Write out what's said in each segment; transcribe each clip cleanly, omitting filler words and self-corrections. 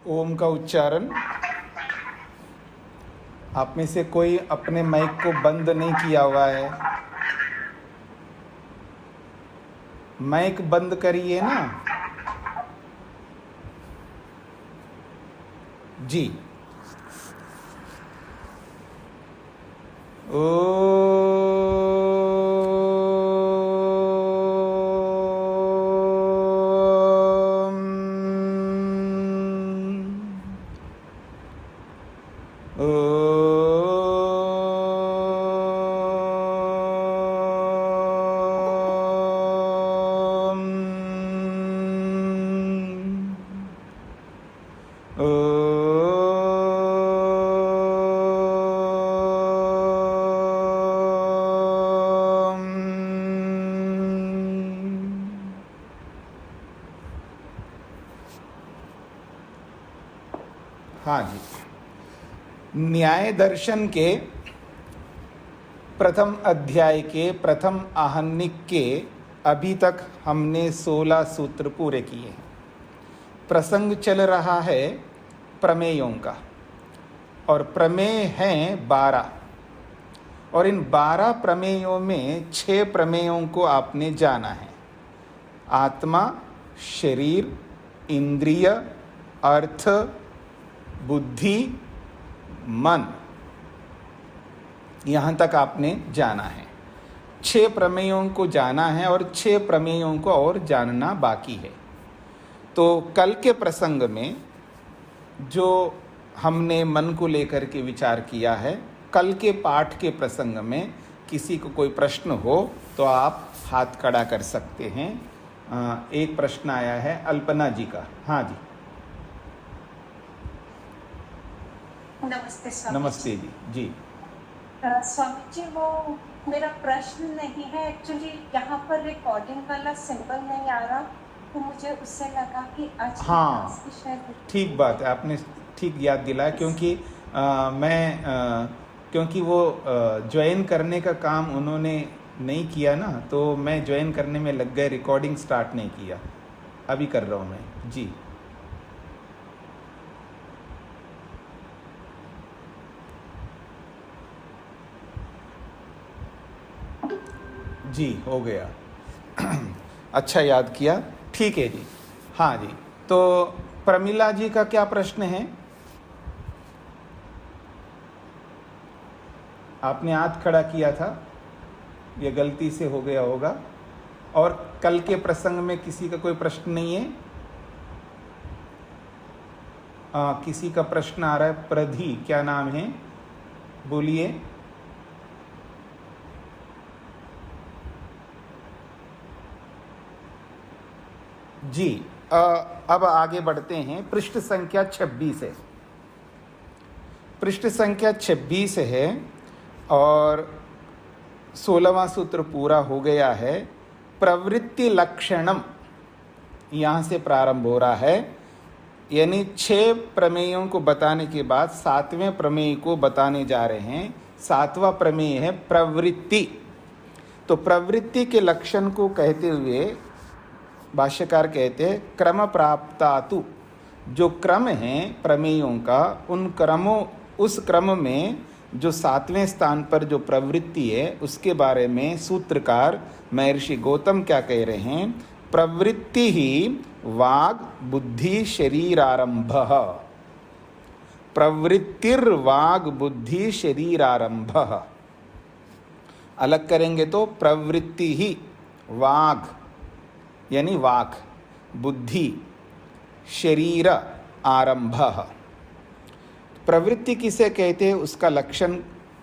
ओम का उच्चारण। आप में से कोई अपने माइक को बंद नहीं किया हुआ है? माइक बंद करिए ना जी। हाँ जी, न्याय दर्शन के प्रथम अध्याय के प्रथम आहनिक के अभी तक हमने 16 सूत्र पूरे किए हैं। प्रसंग चल रहा है प्रमेयों का, और प्रमेय हैं 12, और इन 12 प्रमेयों में 6 प्रमेयों को आपने जाना है। आत्मा, शरीर, इंद्रिय, अर्थ, बुद्धि, मन, यहाँ तक आपने जाना है। 6 प्रमेयों को जाना है और 6 प्रमेयों को और जानना बाकी है। तो कल के प्रसंग में जो हमने मन को लेकर के विचार किया है, कल के पाठ के प्रसंग में किसी को कोई प्रश्न हो तो आप हाथ खड़ा कर सकते हैं। एक प्रश्न आया है अल्पना जी का। हाँ जी, नमस्ते स्वामी। नमस्ते जी। जी स्वामी जी, वो मेरा प्रश्न नहीं है, एक्चुअली यहाँ पर रिकॉर्डिंग वाला सिंबल नहीं आ रहा, तो मुझे उससे लगा कि आज हाँ, ठीक बात है, आपने ठीक याद दिलाया। क्योंकि क्योंकि वो ज्वाइन करने का काम उन्होंने नहीं किया ना, तो मैं ज्वाइन करने में लग गए, रिकॉर्डिंग स्टार्ट नहीं किया। अभी कर रहा हूँ मैं जी। जी हो गया। अच्छा याद किया, ठीक है जी। हाँ जी, तो प्रमिला जी का क्या प्रश्न है? आपने हाथ खड़ा किया था, ये गलती से हो गया होगा। और कल के प्रसंग में किसी का कोई प्रश्न नहीं है? किसी का प्रश्न आ रहा है। प्रधी, क्या नाम है, बोलिए। जी, अब आगे बढ़ते हैं। पृष्ठ संख्या 26 है। पृष्ठ संख्या 26 है और 16वां सूत्र पूरा हो गया है। प्रवृत्ति लक्षणम यहाँ से प्रारंभ हो रहा है, यानी 6 प्रमेयों को बताने के बाद 7वें प्रमेय को बताने जा रहे हैं। 7वां प्रमेय है प्रवृत्ति। तो प्रवृत्ति के लक्षण को कहते हुए भाष्यकार कहते हैं क्रम प्राप्तातु, जो क्रम है प्रमेयों का, उस क्रम में जो 7वें स्थान पर जो प्रवृत्ति है उसके बारे में सूत्रकार महर्षि गौतम क्या कह रहे हैं? प्रवृत्ति ही वाग बुद्धि शरीरारंभ। प्रवृत्तिर्वाग बुद्धि शरीरारंभ। अलग करेंगे तो प्रवृत्ति ही वाग यानी वाक, बुद्धि, शरीर आरंभ। प्रवृत्ति किसे कहते हैं उसका लक्षण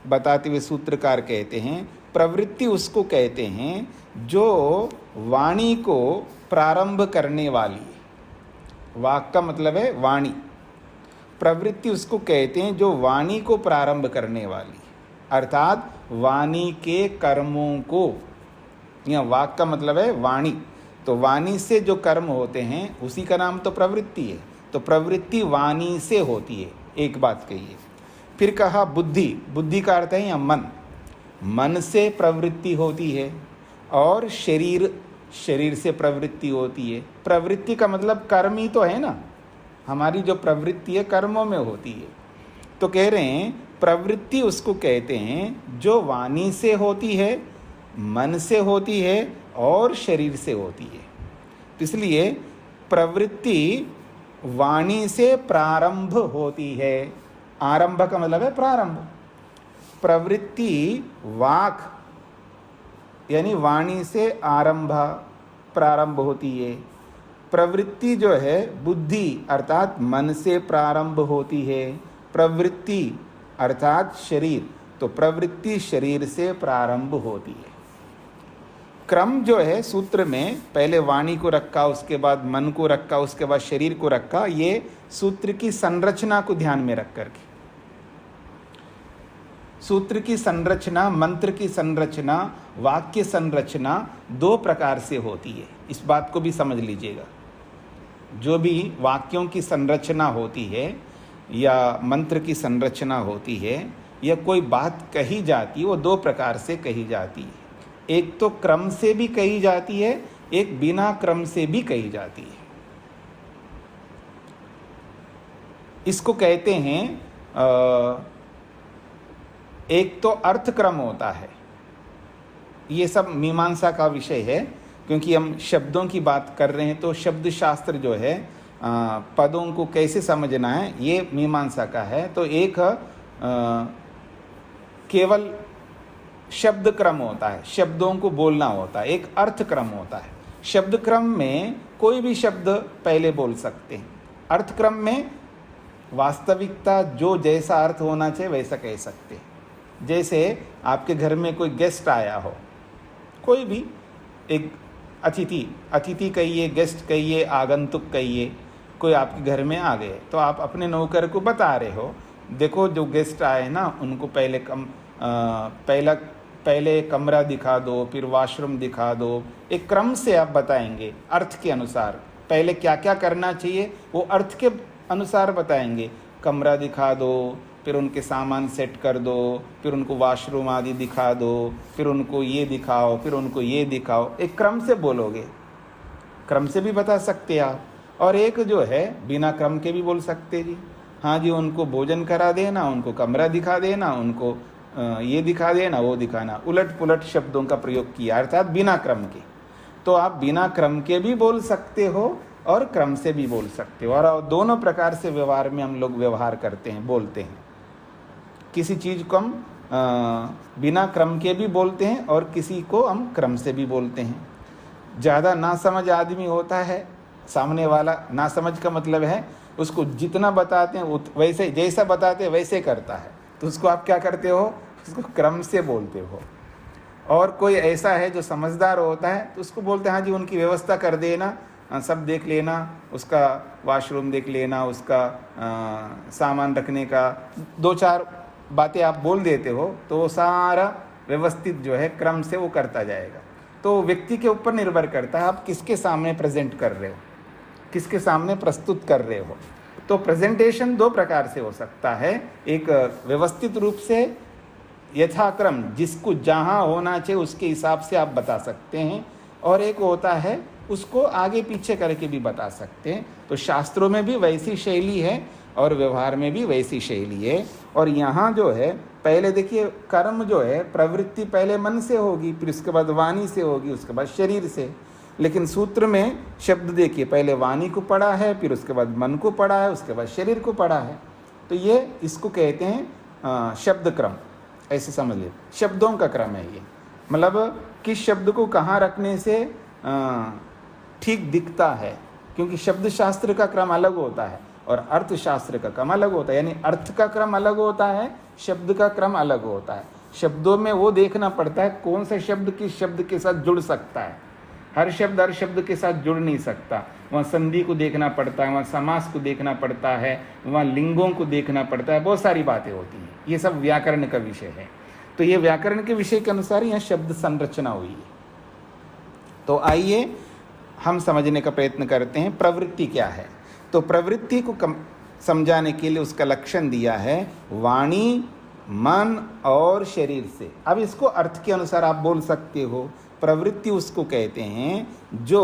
बताते हुए सूत्रकार कहते हैं प्रवृत्ति उसको कहते हैं जो वाणी को प्रारंभ करने वाली। वाक का मतलब है वाणी। प्रवृत्ति उसको कहते हैं जो वाणी को प्रारंभ करने वाली, अर्थात वाणी के कर्मों को। या वाक का मतलब है वाणी, तो वाणी से जो कर्म होते हैं उसी का नाम तो प्रवृत्ति है। तो प्रवृत्ति वाणी से होती है, एक बात कहिए। फिर कहा बुद्धि, बुद्धि का अर्थ है या मन, मन से प्रवृत्ति होती है। और शरीर, शरीर से प्रवृत्ति होती है। प्रवृत्ति का मतलब कर्म ही तो है ना, हमारी जो प्रवृत्ति है कर्मों में होती है। तो कह रहे हैं प्रवृत्ति उसको कहते हैं जो वाणी से होती है, मन से होती है और शरीर से होती है। तो इसलिए प्रवृत्ति वाणी से प्रारंभ होती है। आरंभ का मतलब है प्रारंभ। प्रवृत्ति वाक यानी वाणी से प्रारंभ होती है। प्रवृत्ति जो है बुद्धि अर्थात मन से प्रारंभ होती है। प्रवृत्ति अर्थात शरीर, तो प्रवृत्ति शरीर से प्रारंभ होती है। क्रम जो है सूत्र में पहले वाणी को रखा, उसके बाद मन को रखा, उसके बाद शरीर को रखा। ये सूत्र की संरचना को ध्यान में रख करके, सूत्र की संरचना, मंत्र की संरचना, वाक्य संरचना दो प्रकार से होती है। इस बात को भी समझ लीजिएगा। जो भी वाक्यों की संरचना होती है या मंत्र की संरचना होती है या कोई बात कही जाती है, वो दो प्रकार से कही जाती है। एक तो क्रम से भी कही जाती है, एक बिना क्रम से भी कही जाती है। इसको कहते हैं एक तो अर्थ क्रम होता है। ये सब मीमांसा का विषय है, क्योंकि हम शब्दों की बात कर रहे हैं। तो शब्द शास्त्र जो है पदों को कैसे समझना है ये मीमांसा का है। तो एक केवल शब्द क्रम होता है, शब्दों को बोलना होता है। एक अर्थ क्रम होता है। शब्द क्रम में कोई भी शब्द पहले बोल सकते हैं। अर्थ क्रम में वास्तविकता जो जैसा अर्थ होना चाहिए वैसा कह सकते हैं। जैसे आपके घर में कोई गेस्ट आया हो, कोई भी एक अतिथि कहिए, गेस्ट कहिए, आगंतुक कहिए, कोई आपके घर में आ गए, तो आप अपने नौकर को बता रहे हो, देखो जो गेस्ट आए ना उनको पहले कमरा दिखा दो, फिर वॉशरूम दिखा दो। एक क्रम से आप बताएंगे अर्थ के अनुसार। पहले क्या क्या करना चाहिए वो अर्थ के अनुसार बताएंगे। कमरा दिखा दो, फिर उनके सामान सेट कर दो, फिर उनको वॉशरूम आदि दिखा दो, फिर उनको ये दिखाओ, फिर उनको ये दिखाओ। एक क्रम से बोलोगे, क्रम से भी बता सकते आप। और एक जो है बिना क्रम के भी बोल सकते जी। हाँ जी, उनको भोजन करा देना, उनको कमरा दिखा देना, उनको ये दिखा देना, वो दिखाना। उलट पुलट शब्दों का प्रयोग किया अर्थात बिना क्रम के। तो आप बिना क्रम के भी बोल सकते हो और क्रम से भी बोल सकते हो। और दोनों प्रकार से व्यवहार में हम लोग व्यवहार करते हैं, बोलते हैं। किसी चीज़ को हम बिना क्रम के भी बोलते हैं और किसी को हम क्रम से भी बोलते हैं। ज़्यादा नासमझ आदमी होता है, सामने वाला नासमझ का मतलब है उसको जितना बताते हैं वैसे, जैसा बताते हैं वैसे करता है, तो उसको आप क्या करते हो, उसको क्रम से बोलते हो। और कोई ऐसा है जो समझदार होता है तो उसको बोलते हैं हाँ जी उनकी व्यवस्था कर देना, सब देख लेना, उसका वॉशरूम देख लेना, उसका सामान रखने का, दो चार बातें आप बोल देते हो तो वो सारा व्यवस्थित जो है क्रम से वो करता जाएगा। तो व्यक्ति के ऊपर निर्भर करता है आप किसके सामने प्रेजेंट कर रहे हो, किसके सामने प्रस्तुत कर रहे हो। तो प्रेजेंटेशन दो प्रकार से हो सकता है। एक व्यवस्थित रूप से यथाक्रम, जिसको जहाँ होना चाहिए उसके हिसाब से आप बता सकते हैं, और एक होता है उसको आगे पीछे करके भी बता सकते हैं। तो शास्त्रों में भी वैसी शैली है और व्यवहार में भी वैसी शैली है। और यहाँ जो है पहले देखिए कर्म जो है प्रवृत्ति पहले मन से होगी, फिर उसके बाद वाणी से होगी, उसके बाद शरीर से। लेकिन सूत्र में शब्द देखिए पहले वाणी को पढ़ा है, फिर उसके बाद मन को पढ़ा है, उसके बाद शरीर को पढ़ा है। तो ये इसको कहते हैं शब्द क्रम, ऐसे समझ लीजिए शब्दों का क्रम है ये। मतलब किस शब्द को कहाँ रखने से ठीक दिखता है, क्योंकि शब्द शास्त्र का क्रम अलग होता है और अर्थशास्त्र का क्रम अलग होता है। यानी अर्थ का क्रम अलग होता है, शब्द का क्रम अलग होता है। शब्दों में वो देखना पड़ता है कौन सा शब्द किस शब्द के साथ जुड़ सकता है। हर शब्द के साथ जुड़ नहीं सकता। वहाँ संधि को देखना पड़ता है, वहाँ समास को देखना पड़ता है, वहाँ लिंगों को देखना पड़ता है, बहुत सारी बातें होती हैं। ये सब व्याकरण का विषय है। तो ये व्याकरण के विषय के अनुसार यहाँ शब्द संरचना हुई है। तो आइए हम समझने का प्रयत्न करते हैं प्रवृत्ति क्या है। तो प्रवृत्ति को समझाने के लिए उसका लक्षण दिया है वाणी, मन और शरीर से। अब इसको अर्थ के अनुसार आप बोल सकते हो, प्रवृत्ति उसको कहते हैं जो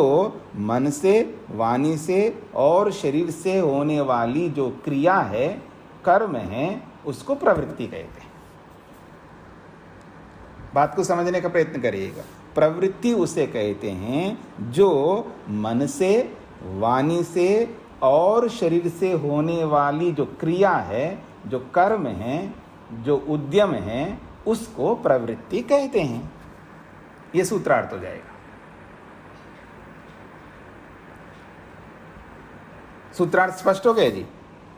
मन से, वाणी से और शरीर से होने वाली जो क्रिया है, कर्म है, उसको प्रवृत्ति कहते हैं। बात को समझने का प्रयत्न करिएगा। प्रवृत्ति उसे कहते हैं जो मन से, वाणी से और शरीर से होने वाली जो क्रिया है, जो कर्म है, जो उद्यम है, उसको प्रवृत्ति कहते हैं। यह सूत्रार्थ हो जाएगा। सूत्रार्थ स्पष्ट हो गया जी।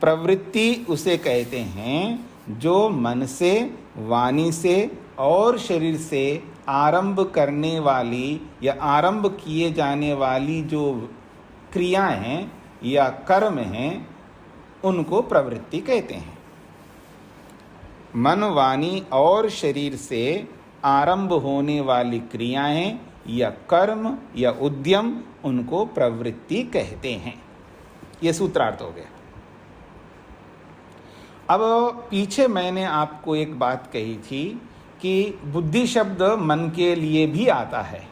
प्रवृत्ति उसे कहते हैं जो मन से, वाणी से और शरीर से आरंभ करने वाली या आरंभ किए जाने वाली जो क्रियाएं हैं या कर्म हैं, उनको प्रवृत्ति कहते हैं। मन, वाणी और शरीर से आरंभ होने वाली क्रियाएं या कर्म या उद्यम, उनको प्रवृत्ति कहते हैं। यह सूत्रार्थ हो गया। अब पीछे मैंने आपको एक बात कही थी कि बुद्धि शब्द मन के लिए भी आता है।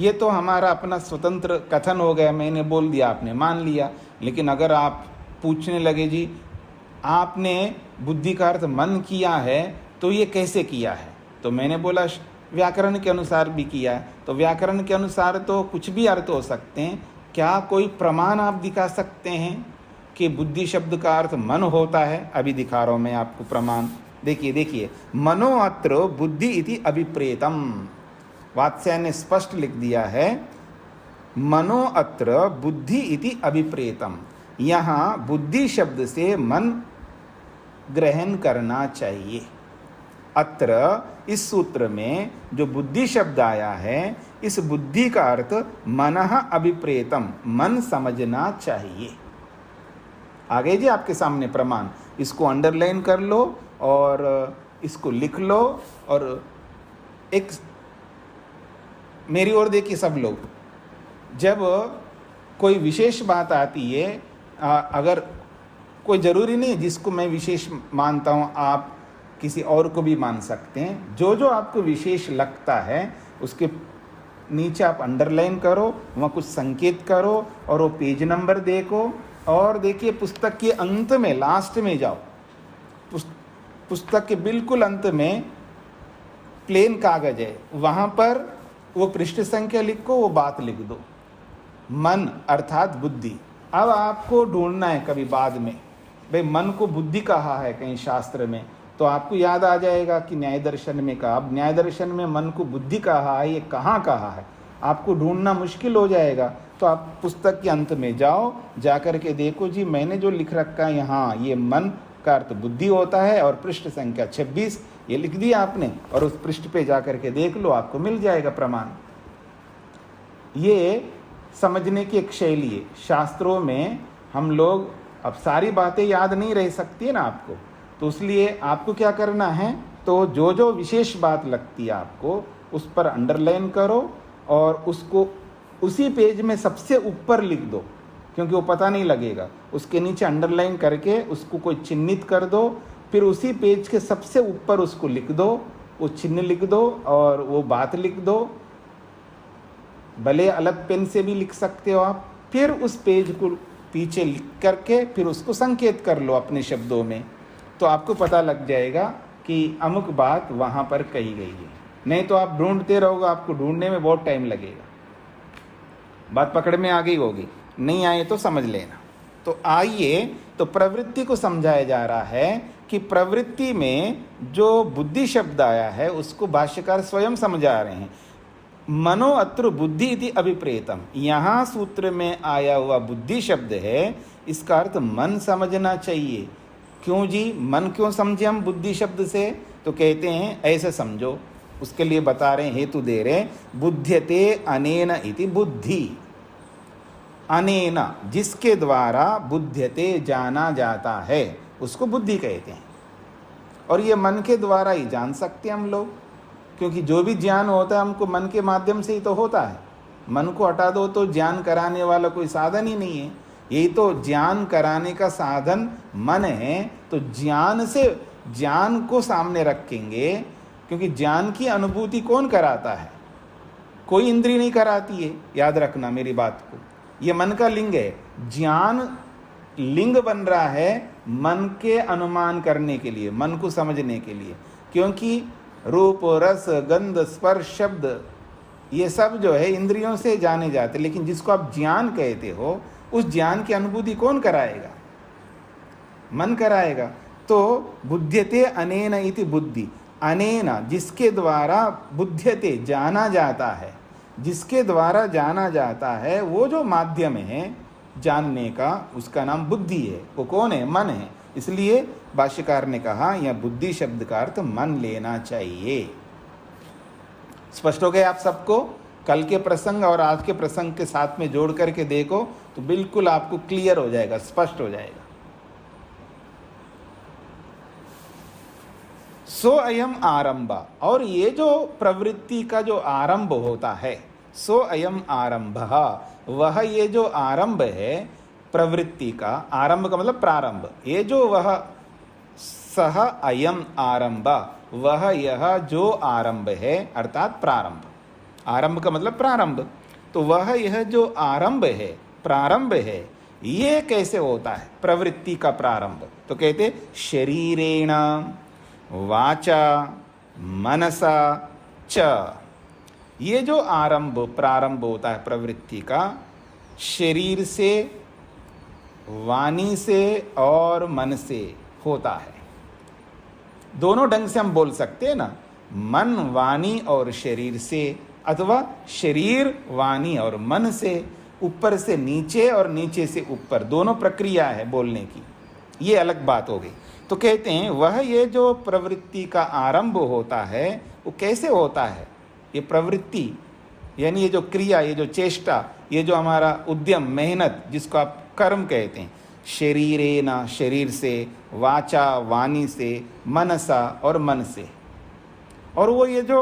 ये तो हमारा अपना स्वतंत्र कथन हो गया, मैंने बोल दिया, आपने मान लिया। लेकिन अगर आप पूछने लगे जी आपने बुद्धि का अर्थ मन किया है तो ये कैसे किया है, तो मैंने बोला व्याकरण के अनुसार भी किया है। तो व्याकरण के अनुसार तो कुछ भी अर्थ हो सकते हैं। क्या कोई प्रमाण आप दिखा सकते हैं कि बुद्धि शब्द का अर्थ मन होता है? अभी दिखा रहा हूँ मैं आपको प्रमाण। देखिए, मनो अत्र बुद्धि इति अभिप्रेतम। वात्स्यायन ने स्पष्ट लिख दिया है, मनो अत्र बुद्धि इति अभिप्रेतम। यहाँ बुद्धि शब्द से मन ग्रहण करना चाहिए। अत्र इस सूत्र में जो बुद्धि शब्द आया है, इस बुद्धि का अर्थ मनः अभिप्रेतम, मन समझना चाहिए। आ गए जी आपके सामने प्रमाण। इसको अंडरलाइन कर लो और इसको लिख लो। और एक मेरी ओर देखिए सब लोग, जब कोई विशेष बात आती है, अगर कोई ज़रूरी नहीं जिसको मैं विशेष मानता हूँ, आप किसी और को भी मान सकते हैं। जो जो आपको विशेष लगता है उसके नीचे आप अंडरलाइन करो, वहाँ कुछ संकेत करो और वो पेज नंबर देखो। और देखिए पुस्तक के अंत में, लास्ट में जाओ, पुस्तक के बिल्कुल अंत में प्लेन कागज है, वहाँ पर वो पृष्ठ संख्या लिखो, वो बात लिख दो, मन अर्थात बुद्धि। अब आपको ढूंढना है कभी बाद में, भाई मन को बुद्धि कहा है कहीं शास्त्र में, तो आपको याद आ जाएगा कि न्याय दर्शन में कहा। अब न्याय दर्शन में मन को बुद्धि कहा है, ये कहाँ कहा है, आपको ढूंढना मुश्किल हो जाएगा। तो आप पुस्तक के अंत में जाओ, जा कर के देखो जी मैंने जो लिख रखा है यहाँ, ये मन का अर्थ बुद्धि होता है और पृष्ठ संख्या 26 ये लिख दिया आपने, और उस पृष्ठ पे जा कर के देख लो, आपको मिल जाएगा प्रमाण। ये समझने की एक शैली है। शास्त्रों में हम लोग, अब सारी बातें याद नहीं रह सकती है ना आपको, तो इसलिए आपको क्या करना है, तो जो जो विशेष बात लगती है आपको उस पर अंडरलाइन करो और उसको उसी पेज में सबसे ऊपर लिख दो, क्योंकि वो पता नहीं लगेगा। उसके नीचे अंडरलाइन करके उसको कोई चिन्हित कर दो, फिर उसी पेज के सबसे ऊपर उसको लिख दो, वो चिन्ह लिख दो और वो बात लिख दो। भले अलग पेन से भी लिख सकते हो आप। फिर उस पेज को पीछे लिख करके फिर उसको संकेत कर लो अपने शब्दों में, तो आपको पता लग जाएगा कि अमुक बात वहाँ पर कही गई है। नहीं तो आप ढूंढते रहोगे, आपको ढूंढने में बहुत टाइम लगेगा। बात पकड़ में आ गई होगी, नहीं आए तो समझ लेना। तो आइए, तो प्रवृत्ति को समझाया जा रहा है कि प्रवृत्ति में जो बुद्धि शब्द आया है उसको भाष्यकार स्वयं समझा रहे हैं। मनो अत्र बुद्धि इति अभिप्रेतम, यहाँ सूत्र में आया हुआ बुद्धि शब्द है, इसका अर्थ मन समझना चाहिए। क्यों जी, मन क्यों समझे हम बुद्धि शब्द से? तो कहते हैं ऐसे समझो, उसके लिए बता रहे हैं, हेतु दे रहे हैं। बुध्यते अनेन इति बुद्धि, अनेन जिसके द्वारा बुध्यते जाना जाता है उसको बुद्धि कहते हैं। और ये मन के द्वारा ही जान सकते हैं हम लोग, क्योंकि जो भी ज्ञान होता है हमको मन के माध्यम से ही तो होता है। मन को हटा दो तो ज्ञान कराने वाला कोई साधन ही नहीं है। यही तो ज्ञान कराने का साधन मन है। तो ज्ञान से, ज्ञान को सामने रखेंगे, क्योंकि ज्ञान की अनुभूति कौन कराता है? कोई इंद्रिय नहीं कराती है, याद रखना मेरी बात को। ये मन का लिंग है। ज्ञान लिंग बन रहा है मन के अनुमान करने के लिए, मन को समझने के लिए, क्योंकि रूप रस गंध स्पर्श शब्द ये सब जो है इंद्रियों से जाने जाते, लेकिन जिसको आप ज्ञान कहते हो उस ज्ञान की अनुभूति कौन कराएगा? मन कराएगा। तो बुध्यते अनेन इति बुद्धि, अनेन जिसके द्वारा, बुध्यते जाना जाता है, जिसके द्वारा जाना जाता है, वो जो माध्यम है जानने का उसका नाम बुद्धि है। वो कौन है? मन है। इसलिए भाष्यकार ने कहा यह बुद्धि शब्द का अर्थ मन लेना चाहिए। स्पष्ट हो गए आप सबको? कल के प्रसंग और आज के प्रसंग के साथ में जोड़ करके देखो तो बिल्कुल आपको क्लियर हो जाएगा, स्पष्ट हो जाएगा। सो अयम आरंभ, और ये जो प्रवृत्ति का जो आरंभ होता है, सो अयम आरंभ, वह ये जो आरंभ है प्रवृत्ति का, आरंभ का मतलब प्रारंभ, ये जो वह सह अयम आरंभ, वह यह जो आरंभ है अर्थात प्रारंभ, आरंभ का मतलब प्रारंभ, तो वह यह जो आरंभ है, प्रारंभ है, ये कैसे होता है? प्रवृत्ति का प्रारंभ तो कहते शरीरेण वाचा मनसा च, ये जो आरंभ प्रारंभ होता है प्रवृत्ति का, शरीर से, वाणी से और मन से होता है। दोनों ढंग से हम बोल सकते हैं ना, मन वाणी और शरीर से, अथवा शरीर वाणी और मन से, ऊपर से नीचे और नीचे से ऊपर, दोनों प्रक्रिया है बोलने की, ये अलग बात हो गई। तो कहते हैं वह ये जो प्रवृत्ति का आरंभ होता है वो कैसे होता है? ये प्रवृत्ति यानी ये जो क्रिया, ये जो चेष्टा, ये जो हमारा उद्यम, मेहनत, जिसको आप कर्म कहते हैं, शरीरेण शरीर से, वाचा वाणी से, मनसा और मन से। और वो ये जो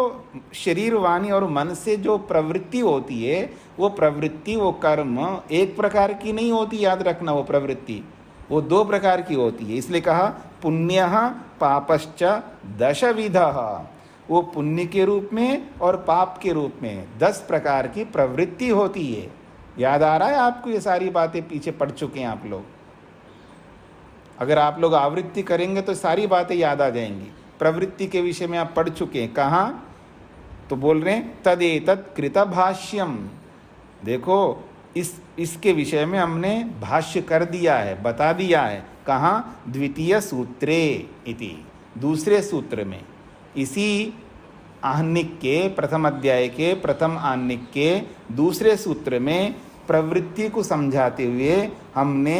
शरीर वाणी और मन से जो प्रवृत्ति होती है, वो प्रवृत्ति, वो कर्म एक प्रकार की नहीं होती, याद रखना। वो प्रवृत्ति वो दो प्रकार की होती है। इसलिए कहा पुण्यः पापश्च दशविधः, वो पुण्य के रूप में और पाप के रूप में 10 प्रकार की प्रवृत्ति होती है। याद आ रहा है आपको? ये सारी बातें पीछे पढ़ चुके हैं आप लोग। अगर आप लोग आवृत्ति करेंगे तो सारी बातें याद आ जाएंगी। प्रवृत्ति के विषय में आप पढ़ चुके हैं। कहाँ? तो बोल रहे हैं तदेतत् कृत भाष्यम। देखो इसके विषय में हमने भाष्य कर दिया है, बता दिया है। कहाँ? द्वितीय सूत्रे इति, दूसरे सूत्र में। इसी आहनिक के प्रथम अध्याय के प्रथम आहनिक के दूसरे सूत्र में प्रवृत्ति को समझाते हुए हमने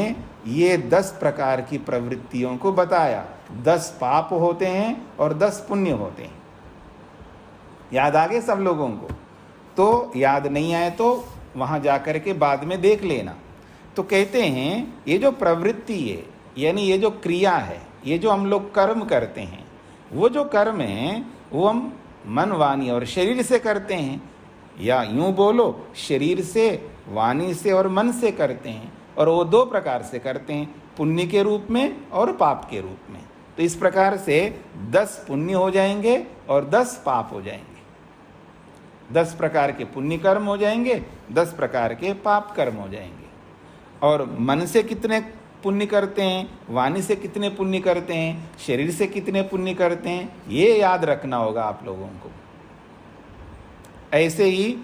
ये 10 प्रकार की प्रवृत्तियों को बताया। 10 पाप होते हैं और 10 पुण्य होते हैं। याद आ गए सब लोगों को? तो याद नहीं आए तो वहाँ जा कर के बाद में देख लेना। तो कहते हैं ये जो प्रवृत्ति है, यानी ये जो क्रिया है, ये जो हम लोग कर्म करते हैं, वो जो कर्म है वो हम मन वाणी और शरीर से करते हैं, या यूँ बोलो शरीर से, वाणी से और मन से करते हैं। और वो 2 प्रकार से करते हैं, पुण्य के रूप में और पाप के रूप में। तो इस प्रकार से 10 पुण्य हो जाएंगे और 10 पाप हो जाएंगे। 10 प्रकार के पुण्य कर्म हो जाएंगे, 10 प्रकार के पाप कर्म हो जाएंगे। और मन से कितने पुण्य करते हैं, वाणी से कितने पुण्य करते हैं, शरीर से कितने पुण्य करते हैं, ये याद रखना होगा आप लोगों को। ऐसे ही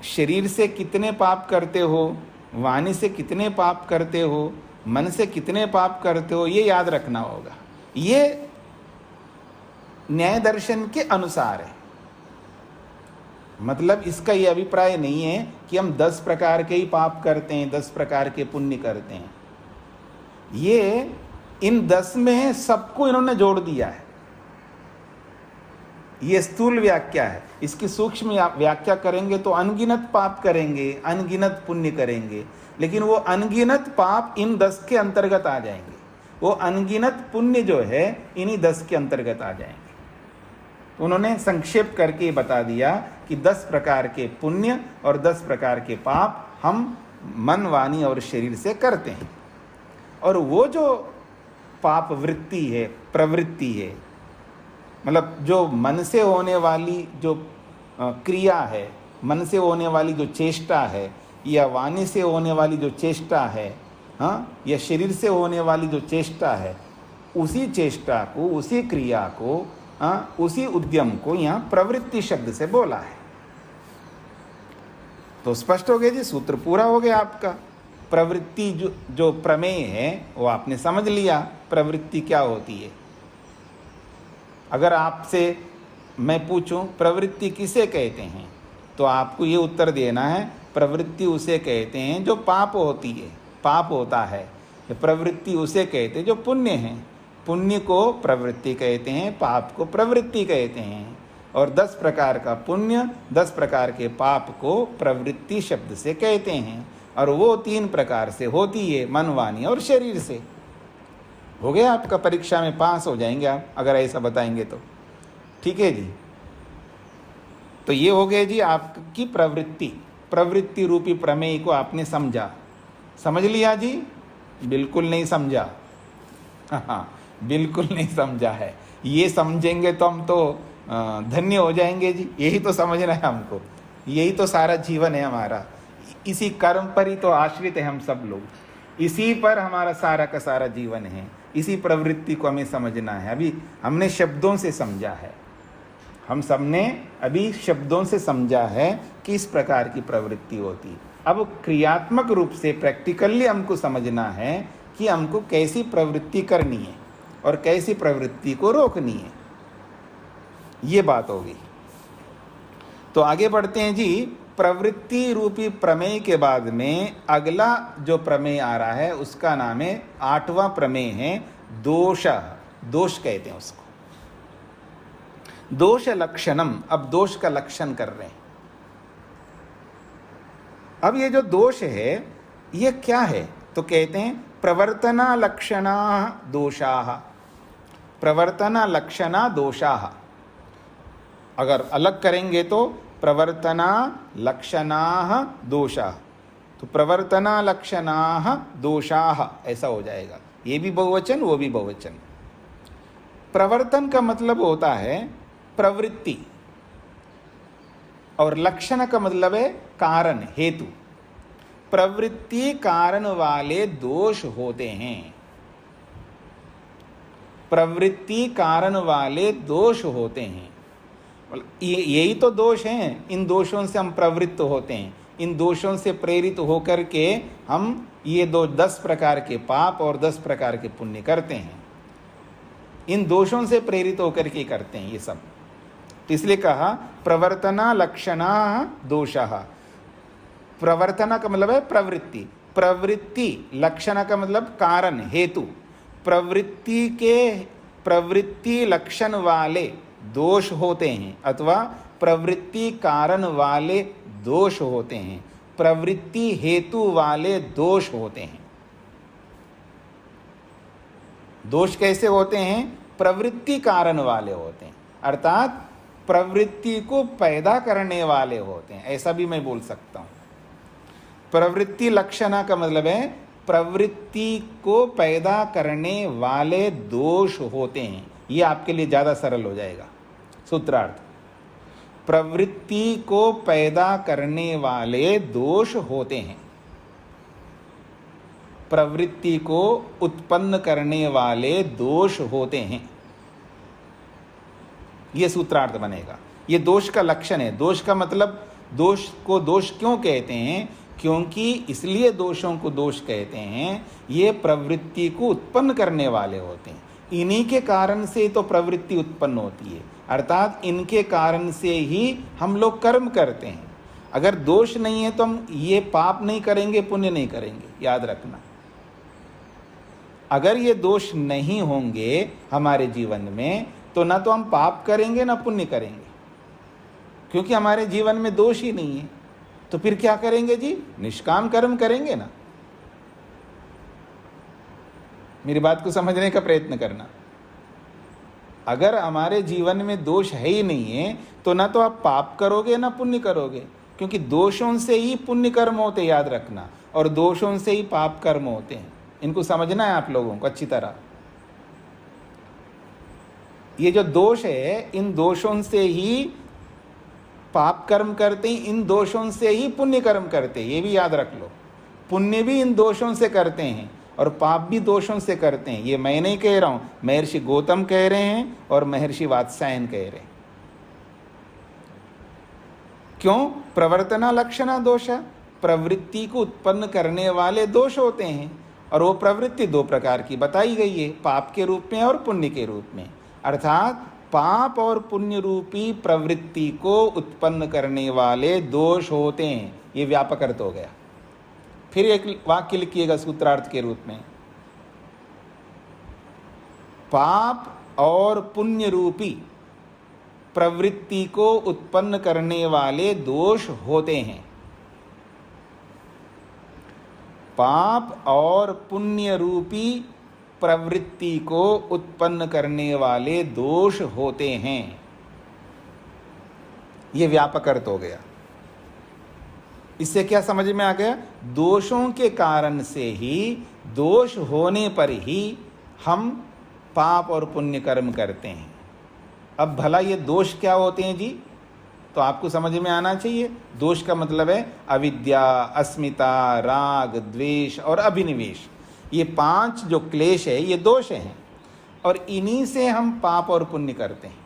शरीर से कितने पाप करते हो, वाणी से कितने पाप करते हो, मन से कितने पाप करते हो, ये याद रखना होगा। ये न्याय दर्शन के अनुसार है। मतलब इसका ये अभिप्राय नहीं है कि हम 10 प्रकार के ही पाप करते हैं, 10 प्रकार के पुण्य करते हैं। ये इन 10 में सबको इन्होंने जोड़ दिया है। ये स्थूल व्याख्या है। इसकी सूक्ष्म व्याख्या करेंगे तो अनगिनत पाप करेंगे, अनगिनत पुण्य करेंगे, लेकिन वो अनगिनत पाप इन 10 के अंतर्गत आ जाएंगे। वो अनगिनत पुण्य जो है इन्हीं 10 के अंतर्गत आ जाएंगे। उन्होंने संक्षेप करके बता दिया कि 10 प्रकार के पुण्य और 10 प्रकार के पाप हम मन वाणी और शरीर से करते हैं। और वो जो पाप वृत्ति है, प्रवृत्ति है, मतलब जो मन से होने वाली जो क्रिया है, मन से होने वाली जो चेष्टा है या वाणी से होने वाली जो चेष्टा है, हाँ, या शरीर से होने वाली जो चेष्टा है, उसी चेष्टा को, उसी क्रिया को, हाँ, उसी उद्यम को यहाँ प्रवृत्ति शब्द से बोला है। तो स्पष्ट हो गया जी, सूत्र पूरा हो गया आपका। प्रवृत्ति जो प्रमेय है वो आपने समझ लिया, प्रवृत्ति क्या होती है। अगर आपसे मैं पूछूं प्रवृत्ति किसे कहते हैं, तो आपको ये उत्तर देना है, प्रवृत्ति उसे कहते हैं जो पाप होती है, पाप होता है। प्रवृत्ति उसे कहते हैं जो पुण्य है, पुण्य को प्रवृत्ति कहते हैं, पाप को प्रवृत्ति कहते हैं। और 10 प्रकार का पुण्य, 10 प्रकार के पाप को प्रवृत्ति शब्द से कहते हैं। और वो 3 प्रकार से होती है, मन, वाणी और शरीर से। हो गया आपका, परीक्षा में पास हो जाएंगे आप अगर ऐसा बताएंगे तो। ठीक है जी। तो ये हो गया जी आपकी प्रवृत्ति, प्रवृत्ति रूपी प्रमेय को आपने समझा। समझ लिया जी? बिल्कुल नहीं समझा। हाँ, बिल्कुल नहीं समझा है। ये समझेंगे तो हम तो धन्य हो जाएंगे जी। यही तो समझना है हमको, यही तो सारा जीवन है हमारा। इसी कर्म पर ही तो आश्रित है हम सब लोग, इसी पर हमारा सारा का सारा जीवन है। इसी प्रवृत्ति को हमें समझना है। अभी हमने शब्दों से समझा है, हम सबने अभी शब्दों से समझा है कि इस प्रकार की प्रवृत्ति होती है। अब क्रियात्मक रूप से प्रैक्टिकली हमको समझना है कि हमको कैसी प्रवृत्ति करनी है और कैसी प्रवृत्ति को रोकनी है। ये बात होगी। तो आगे बढ़ते हैं जी। प्रवृत्ति रूपी प्रमेय के बाद में अगला जो प्रमेय आ रहा है उसका नाम है, 8वां प्रमेय है दोष। दोष कहते हैं उसको, दोष लक्षणम। अब दोष का लक्षण कर रहे हैं। अब ये जो दोष है ये क्या है, तो कहते हैं प्रवर्तना लक्षणा दोषाः। प्रवर्तना लक्षणा दोषाः अगर अलग करेंगे तो प्रवर्तना लक्षणाः दोषाः, तो प्रवर्तना लक्षणाः दोषाः ऐसा हो जाएगा। ये भी बहुवचन, वो भी बहुवचन। प्रवर्तन का मतलब होता है प्रवृत्ति, और लक्षण का मतलब है कारण, हेतु। प्रवृत्ति कारण वाले दोष होते हैं, प्रवृत्ति कारण वाले दोष होते हैं। यही तो दोष हैं, इन दोषों से हम प्रवृत्त होते हैं, इन दोषों से प्रेरित होकर के हम ये 10 प्रकार के पाप और 10 प्रकार के पुण्य करते हैं। इन दोषों से प्रेरित होकर के करते हैं ये सब। तो इसलिए कहा प्रवर्तना लक्षणा दोषः। प्रवर्तना का मतलब है प्रवृत्ति, प्रवृत्ति लक्षण का मतलब कारण, हेतु। प्रवृत्ति लक्षण वाले दोष होते हैं अथवा प्रवृत्ति कारण वाले दोष होते हैं, प्रवृत्ति हेतु वाले दोष होते हैं। दोष कैसे होते हैं? प्रवृत्ति कारण वाले होते हैं, अर्थात प्रवृत्ति को पैदा करने वाले होते हैं, ऐसा भी मैं बोल सकता हूं। प्रवृत्ति लक्षणा का मतलब है प्रवृत्ति को पैदा करने वाले दोष होते हैं। ये आपके लिए ज्यादा सरल हो जाएगा सूत्रार्थ। प्रवृत्ति को पैदा करने वाले दोष होते हैं, प्रवृत्ति को उत्पन्न करने वाले दोष होते हैं, ये सूत्रार्थ बनेगा। ये दोष का लक्षण है। दोष का मतलब, दोष को दोष क्यों कहते हैं? क्योंकि इसलिए दोषों को दोष कहते हैं, ये प्रवृत्ति को उत्पन्न करने वाले होते हैं। इन्हीं के कारण से तो प्रवृत्ति उत्पन्न होती है, अर्थात इनके कारण से ही हम लोग कर्म करते हैं। अगर दोष नहीं है तो हम ये पाप नहीं करेंगे, पुण्य नहीं करेंगे, याद रखना। अगर ये दोष नहीं होंगे हमारे जीवन में तो ना तो हम पाप करेंगे ना पुण्य करेंगे, क्योंकि हमारे जीवन में दोष ही नहीं है। तो फिर क्या करेंगे जी? निष्काम कर्म करेंगे ना। मेरी बात को समझने का प्रयत्न करना। अगर हमारे जीवन में दोष है ही नहीं है तो ना तो आप पाप करोगे ना पुण्य करोगे, क्योंकि दोषों से ही पुण्य कर्म होते, याद रखना, और दोषों से ही पाप कर्म होते हैं। इनको समझना है आप लोगों को अच्छी तरह। ये जो दोष है, इन दोषों से ही पाप कर्म करते ही इन दोषों से ही पुण्य कर्म करते हैं, ये भी याद रख लो। पुण्य भी इन दोषों से करते हैं और पाप भी दोषों से करते हैं। ये मैं नहीं कह रहा हूँ, महर्षि गौतम कह रहे हैं और महर्षि वात्सायन कह रहे हैं। क्यों? प्रवर्तना लक्षणा दोष, प्रवृत्ति को उत्पन्न करने वाले दोष होते हैं और वो प्रवृत्ति दो प्रकार की बताई गई है, पाप के रूप में और पुण्य के रूप में। अर्थात पाप और पुण्य रूपी प्रवृत्ति को उत्पन्न करने वाले दोष होते हैं। ये व्यापक अर्थ हो गया। फिर एक वाक्य लिखिएगा सूत्रार्थ के रूप में, पाप और पुण्य रूपी प्रवृत्ति को उत्पन्न करने वाले दोष होते हैं। पाप और पुण्य रूपी प्रवृत्ति को उत्पन्न करने वाले दोष होते हैं। यह व्यापक अर्थ हो गया। इससे क्या समझ में आ गया? दोषों के कारण से ही, दोष होने पर ही हम पाप और पुण्य कर्म करते हैं। अब भला ये दोष क्या होते हैं जी? तो आपको समझ में आना चाहिए। दोष का मतलब है अविद्या, अस्मिता, राग, द्वेष और अभिनिवेश। ये 5 जो क्लेश है ये दोष हैं और इन्हीं से हम पाप और पुण्य करते हैं।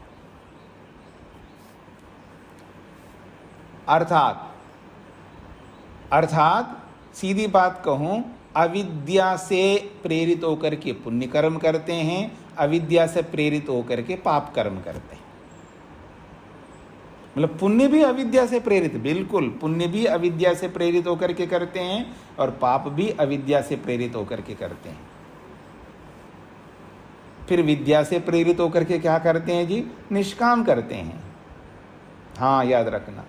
अर्थात सीधी बात कहूं, अविद्या से प्रेरित होकर के पुण्य कर्म करते हैं, अविद्या से प्रेरित होकर के पाप कर्म करते हैं। मतलब पुण्य भी अविद्या से प्रेरित, बिल्कुल पुण्य भी अविद्या से प्रेरित होकर के करते हैं और पाप भी अविद्या से प्रेरित होकर के करते हैं। फिर विद्या से प्रेरित होकर के क्या करते हैं जी? निष्काम करते हैं। हाँ, याद रखना,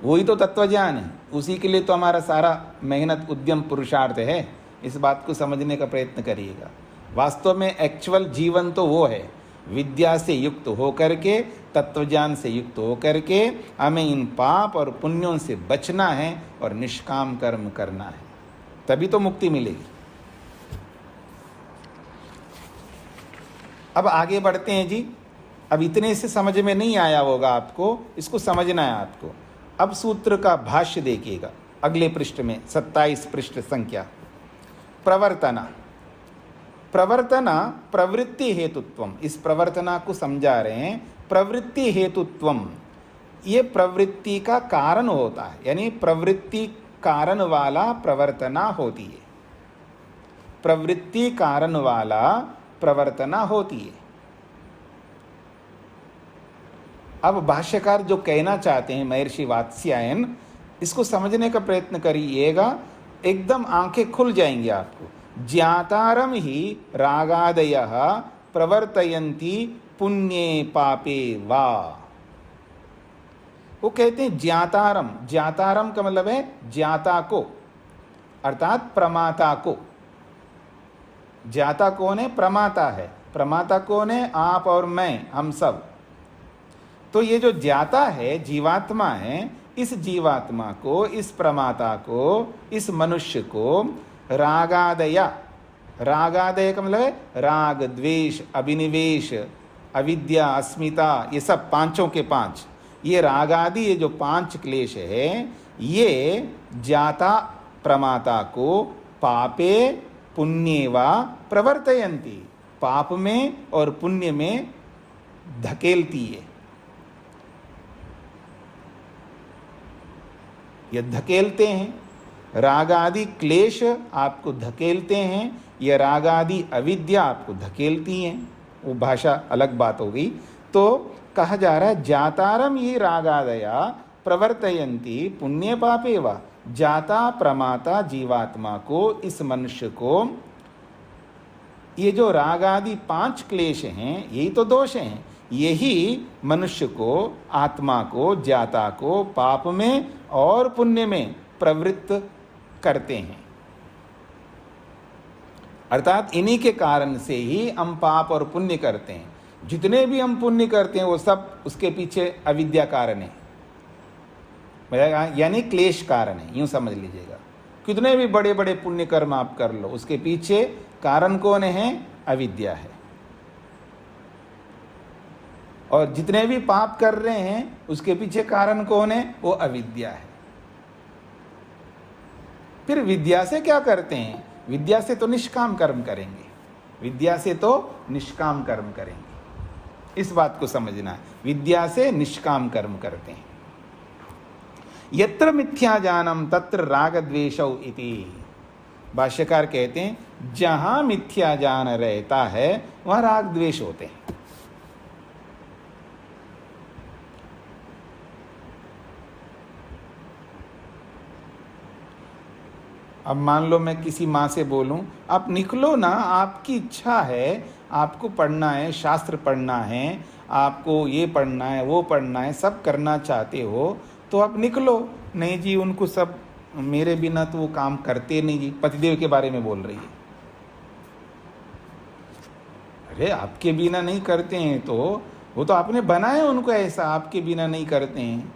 वही तो तत्वज्ञान है। उसी के लिए तो हमारा सारा मेहनत, उद्यम, पुरुषार्थ है। इस बात को समझने का प्रयत्न करिएगा। वास्तव में एक्चुअल जीवन तो वो है, विद्या से युक्त होकर के, तत्वज्ञान से युक्त होकर के हमें इन पाप और पुण्यों से बचना है और निष्काम कर्म करना है, तभी तो मुक्ति मिलेगी। अब आगे बढ़ते हैं जी। अब इतने से समझ में नहीं आया होगा आपको, इसको समझना है आपको। अब सूत्र का भाष्य देखिएगा अगले पृष्ठ में, 27 पृष्ठ संख्या। प्रवर्तना, प्रवर्तना प्रवृत्ति हेतुत्वम, इस प्रवर्तना को समझा रहे हैं। प्रवृत्ति हेतुत्वम, ये प्रवृत्ति का कारण होता है, यानी प्रवृत्ति कारण वाला प्रवर्तना होती है। प्रवृत्ति कारण वाला प्रवर्तना होती है। अब भाष्यकार जो कहना चाहते हैं महर्षि वात्स्यायन, इसको समझने का प्रयत्न करिएगा, एकदम आंखें खुल जाएंगी आपको। ज्ञातारम ही रागादयः प्रवर्तयन्ति पुण्ये पापे वा। वो कहते हैं ज्ञातारम, ज्ञातारम का मतलब है ज्ञाता को, अर्थात प्रमाता को। ज्ञाता कौन है? प्रमाता है। प्रमाता कौन है? आप और मैं, हम सब। तो ये जो ज्ञाता है, जीवात्मा है, इस जीवात्मा को, इस प्रमाता को, इस मनुष्य को रागादय, रागादय का मतलब है राग, द्वेष, अभिनिवेश, अविद्या, अस्मिता, ये सब पांचों के 5, ये रागादि, ये जो 5 क्लेश है, ये ज्ञाता प्रमाता को पापे पुण्ये वा प्रवर्तयन्ति, पाप में और पुण्य में धकेलती है। ये धकेलते हैं, रागादि क्लेश आपको धकेलते हैं, ये रागादि अविद्या आपको धकेलती हैं। वो भाषा अलग बात हो गई। तो कहा जा रहा है जातारम ये रागादया प्रवर्तयन्ति पुण्य पापे वा। जाता प्रमाता जीवात्मा को, इस मनुष्य को, ये जो रागादि 5 क्लेश हैं, यही तो दोष हैं, यही मनुष्य को, आत्मा को, जाता को पाप में और पुण्य में प्रवृत्त करते हैं। अर्थात इन्हीं के कारण से ही हम पाप और पुण्य करते हैं। जितने भी हम पुण्य करते हैं वो सब उसके पीछे अविद्या कारण है, यानी क्लेश कारण है, यूं समझ लीजिएगा। कितने भी बड़े बड़े पुण्य कर्म आप कर लो, उसके पीछे कारण कौन है? अविद्या है। और जितने भी पाप कर रहे हैं उसके पीछे कारण कौन है? वो अविद्या है। फिर विद्या से क्या करते हैं? विद्या से तो निष्काम कर्म करेंगे, विद्या से तो निष्काम कर्म करेंगे। इस बात को समझना है, विद्या से निष्काम कर्म करते हैं। यत्र मिथ्या जानम तत्र राग द्वेषौ इति। भाष्यकार कहते हैं जहां मिथ्या ज्ञान रहता है वहां राग द्वेष होते हैं। अब मान लो मैं किसी माँ से बोलूं आप निकलो ना, आपकी इच्छा है, आपको पढ़ना है, शास्त्र पढ़ना है, आपको ये पढ़ना है, वो पढ़ना है, सब करना चाहते हो तो आप निकलो। नहीं जी, उनको सब मेरे बिना तो वो काम करते नहीं जी। पतिदेव के बारे में बोल रही है। अरे आपके बिना नहीं करते हैं तो वो तो आपने बनाया उनको ऐसा, आपके बिना नहीं करते हैं,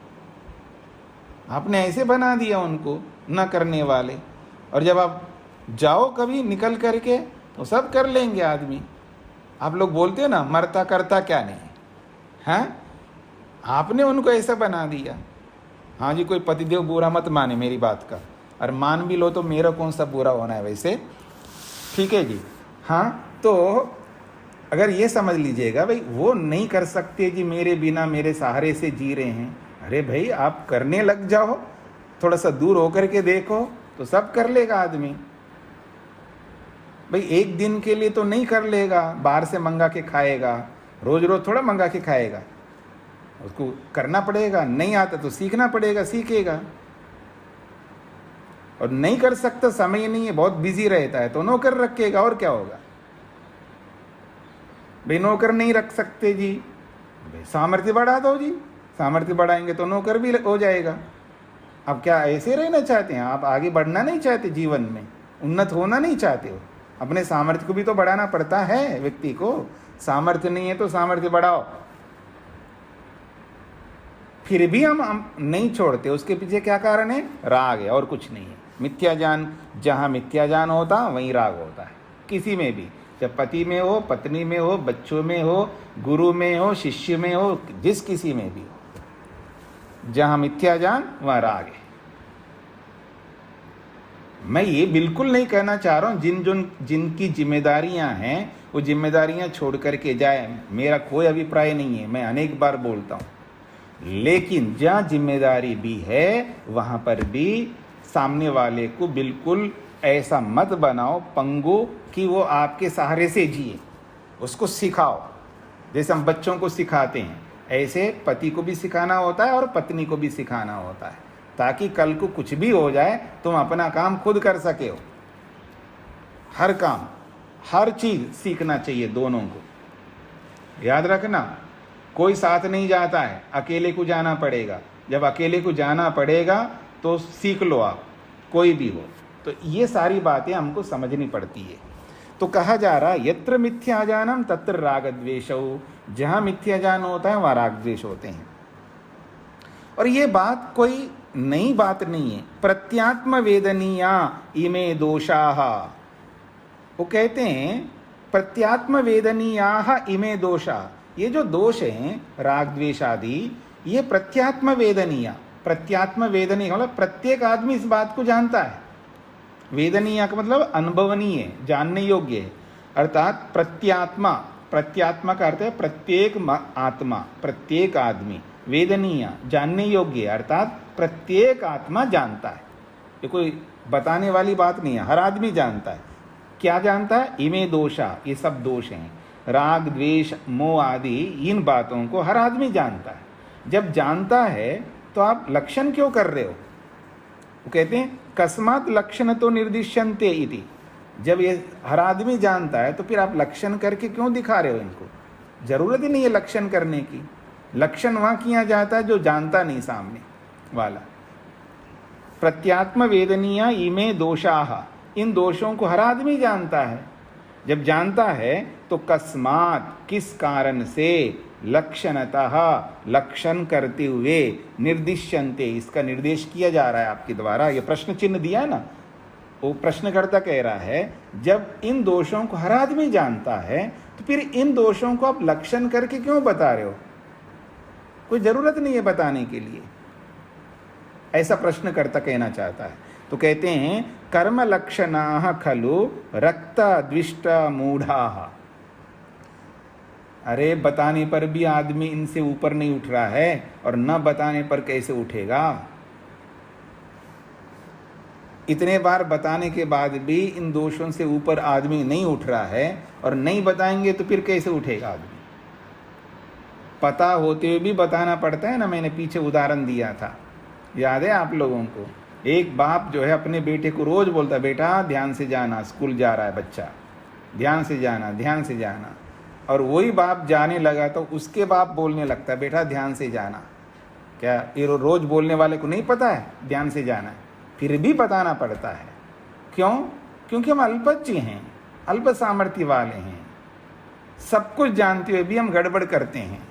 आपने ऐसे बना दिया उनको ना करने वाले। और जब आप जाओ कभी निकल करके तो सब कर लेंगे आदमी। आप लोग बोलते हो ना मरता करता क्या नहीं, हाँ आपने उनको ऐसा बना दिया। हाँ जी, कोई पतिदेव बुरा मत माने मेरी बात का, और मान भी लो तो मेरा कौन सा बुरा होना है वैसे, ठीक है जी। हाँ, तो अगर ये समझ लीजिएगा भाई वो नहीं कर सकते जी, मेरे बिना मेरे सहारे से जी रहे हैं। अरे भाई आप करने लग जाओ, थोड़ा सा दूर होकर के देखो तो सब कर लेगा आदमी। भाई एक दिन के लिए तो नहीं कर लेगा, बाहर से मंगा के खाएगा, रोज रोज थोड़ा मंगा के खाएगा, उसको करना पड़ेगा। नहीं आता तो सीखना पड़ेगा, सीखेगा। और नहीं कर सकता, समय नहीं है, बहुत बिजी रहता है, तो नौकर रखेगा, और क्या होगा। भाई नौकर नहीं रख सकते जी, भाई सामर्थ्य बढ़ा दो जी, सामर्थ्य बढ़ाएंगे तो नौकर भी हो जाएगा। अब क्या ऐसे रहना चाहते हैं आप? आगे बढ़ना नहीं चाहते, जीवन में उन्नत होना नहीं चाहते हो? अपने सामर्थ्य को भी तो बढ़ाना पड़ता है व्यक्ति को। सामर्थ्य नहीं है तो सामर्थ्य बढ़ाओ। फिर भी हम नहीं छोड़ते, उसके पीछे क्या कारण है? राग है, और कुछ नहीं है। मिथ्या ज्ञान, जहाँ मिथ्या ज्ञान होता वहीं राग होता है, किसी में भी, चाहे पति में हो, पत्नी में हो, बच्चों में हो, गुरु में हो, शिष्य में हो, जिस किसी में भी हो, जहां मिथ्या ज्ञान वहां राग है। मैं ये बिल्कुल नहीं कहना चाह रहा हूं जिनकी जिम्मेदारियां हैं वो जिम्मेदारियां छोड़ करके जाए, मेरा कोई अभिप्राय नहीं है, मैं अनेक बार बोलता हूं। लेकिन जहां जिम्मेदारी भी है वहां पर भी सामने वाले को बिल्कुल ऐसा मत बनाओ पंगु कि वो आपके सहारे से जिए। उसको सिखाओ, जैसे हम बच्चों को सिखाते हैं ऐसे पति को भी सिखाना होता है और पत्नी को भी सिखाना होता है, ताकि कल को कुछ भी हो जाए तुम अपना काम खुद कर सके हो। हर काम, हर चीज सीखना चाहिए दोनों को। याद रखना, कोई साथ नहीं जाता है, अकेले को जाना पड़ेगा। जब अकेले को जाना पड़ेगा तो सीख लो आप, कोई भी हो। तो ये सारी बातें हमको समझनी पड़ती है। तो कहा जा रहा है यत्र मिथ्या ज्ञानम तत्र राग द्वेषौ, जहां मिथ्या ज्ञान होता है वहां राग द्वेष होते हैं। और ये बात कोई नई बात नहीं है। प्रत्यात्म वेदनीया इमे दोषाः, वो कहते हैं प्रत्यात्म वेदनीया इमे दोषा, ये जो दोष हैं राग द्वेष आदि, ये प्रत्यात्म वेदनीय, प्रत्यात्म वेदनीय मतलब प्रत्येक आदमी इस बात को जानता है। वेदनीय का मतलब अनुभवनीय, जानने योग्य है। अर्थात प्रत्यात्मा, प्रत्यात्मा का अर्थ है प्रत्येक आत्मा, प्रत्येक आदमी। वेदनीय जानने योग्य, अर्थात प्रत्येक आत्मा जानता है। ये कोई बताने वाली बात नहीं है, हर आदमी जानता है। क्या जानता है? इमे दोषा, ये सब दोष हैं, राग द्वेष मोह आदि, इन बातों को हर आदमी जानता है। जब जानता है तो आप लक्षण क्यों कर रहे हो? वो कहते हैं कस्मात् लक्षण तो निर्दिश्यन्ते इति। जब ये हर आदमी जानता है तो फिर आप लक्षण करके क्यों दिखा रहे हो इनको? जरूरत ही नहीं है लक्षण करने की। लक्षण वहां किया जाता है जो जानता नहीं सामने वाला। प्रत्यात्म वेदनीय इमे दोषाः, इन दोषों को हर आदमी जानता है। जब जानता है तो कस्मात्, किस कारण से, लक्षणतः, लक्षण करते हुए, निर्दिश्यन्ते, इसका निर्देश किया जा रहा है आपके द्वारा। ये प्रश्न चिन्ह दिया ना, वो प्रश्नकर्ता कह रहा है जब इन दोषों को हर आदमी जानता है तो फिर इन दोषों को आप लक्षण करके क्यों बता रहे हो? कोई ज़रूरत नहीं है बताने के लिए, ऐसा प्रश्नकर्ता कहना चाहता है। तो कहते हैं कर्म लक्षणाः खलु रक्त द्विष्ट मूढ़ाः। अरे बताने पर भी आदमी इनसे ऊपर नहीं उठ रहा है, और न बताने पर कैसे उठेगा? इतने बार बताने के बाद भी इन दोषों से ऊपर आदमी नहीं उठ रहा है, और नहीं बताएंगे तो फिर कैसे उठेगा आदमी? पता होते हुए भी बताना पड़ता है ना। मैंने पीछे उदाहरण दिया था, याद है आप लोगों को? एक बाप जो है अपने बेटे को रोज बोलता, बेटा ध्यान से जाना, स्कूल जा रहा है बच्चा, ध्यान से जाना, ध्यान से जाना। और वही बाप जाने लगा तो उसके बाप बोलने लगता है, बेटा ध्यान से जाना। क्या ये रोज बोलने वाले को नहीं पता है ध्यान से जाना है? फिर भी बताना पड़ता है। क्यों? क्योंकि हम अल्पज्ञ हैं, अल्प सामर्थ्य वाले हैं। सब कुछ जानते हुए भी हम गड़बड़ करते हैं,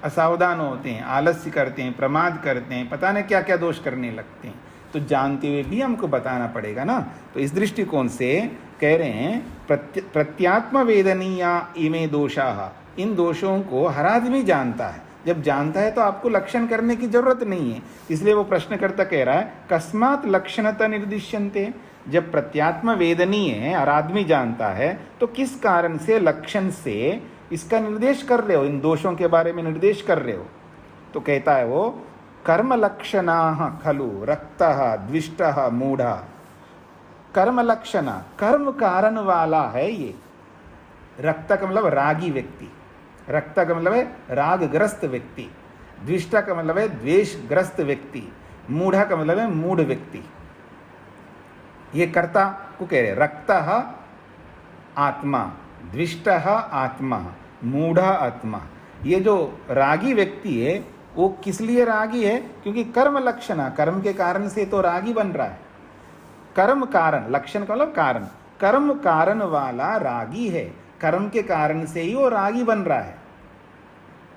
असावधान होते हैं, आलस्य करते हैं, प्रमाद करते हैं, पता नहीं क्या क्या दोष करने लगते हैं। तो जानते हुए भी हमको बताना पड़ेगा ना। तो इस दृष्टिकोण से कह रहे हैं प्रत्यात्म वेदनीया इमे दोषाः, इन दोषों को हर आदमी जानता है। जब जानता है तो आपको लक्षण करने की जरूरत नहीं है। इसलिए वो प्रश्नकर्ता कह रहा है कस्मात् लक्षणता निर्दिश्यन्ते। जब प्रत्यात्म वेदनीय है, हर आदमी जानता है, तो किस कारण से लक्षण से इसका निर्देश कर रहे हो, इन दोषों के बारे में निर्देश कर रहे हो? तो कहता है वो कर्म लक्षणाः खलु रक्तः द्विष्टः मूढ़ः। कर्म लक्षणा, कर्म कारण वाला है ये। रक्त का मतलब रागी व्यक्ति, रक्त का मतलब है रागग्रस्त व्यक्ति, द्विष्टा का मतलब है द्वेषग्रस्त व्यक्ति, मूढ़ा का मतलब है मूढ़ व्यक्ति। ये कर्ता को कह रहे, रक्तः आत्मा, द्विष्टः आत्मा, मूढ़ा आत्मा। ये जो रागी व्यक्ति है वो किस लिए रागी है? क्योंकि कर्म लक्षणा, कर्म के कारण से तो रागी बन रहा है। कर्म कारण, लक्षण का मतलब कारण, कर्म कारण वाला रागी है। कर्म के कारण से ही वो रागी बन रहा है,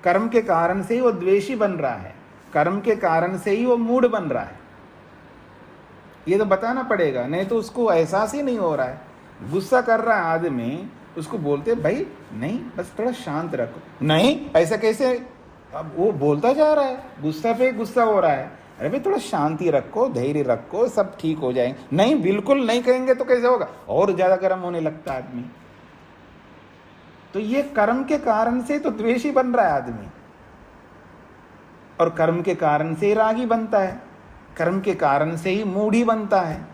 कर्म के कारण से ही वो द्वेषी बन रहा है, कर्म के कारण से ही वो मूढ़ बन रहा है। ये तो बताना पड़ेगा, नहीं तो उसको एहसास ही नहीं हो रहा है। गुस्सा कर रहा है आदमी, उसको बोलते भाई नहीं बस थोड़ा शांत रखो, नहीं ऐसा कैसे? अब वो बोलता जा रहा है, गुस्सा पे गुस्सा हो रहा है। अरे भाई थोड़ा शांति रखो, धैर्य रखो, सब ठीक हो जाएंगे। नहीं, बिल्कुल नहीं कहेंगे तो कैसे होगा? और ज्यादा गर्म होने लगता है आदमी। तो ये कर्म के कारण से तो द्वेषी बन रहा है आदमी, और कर्म के कारण से रागी बनता है, कर्म के कारण से ही मूढ़ी बनता है।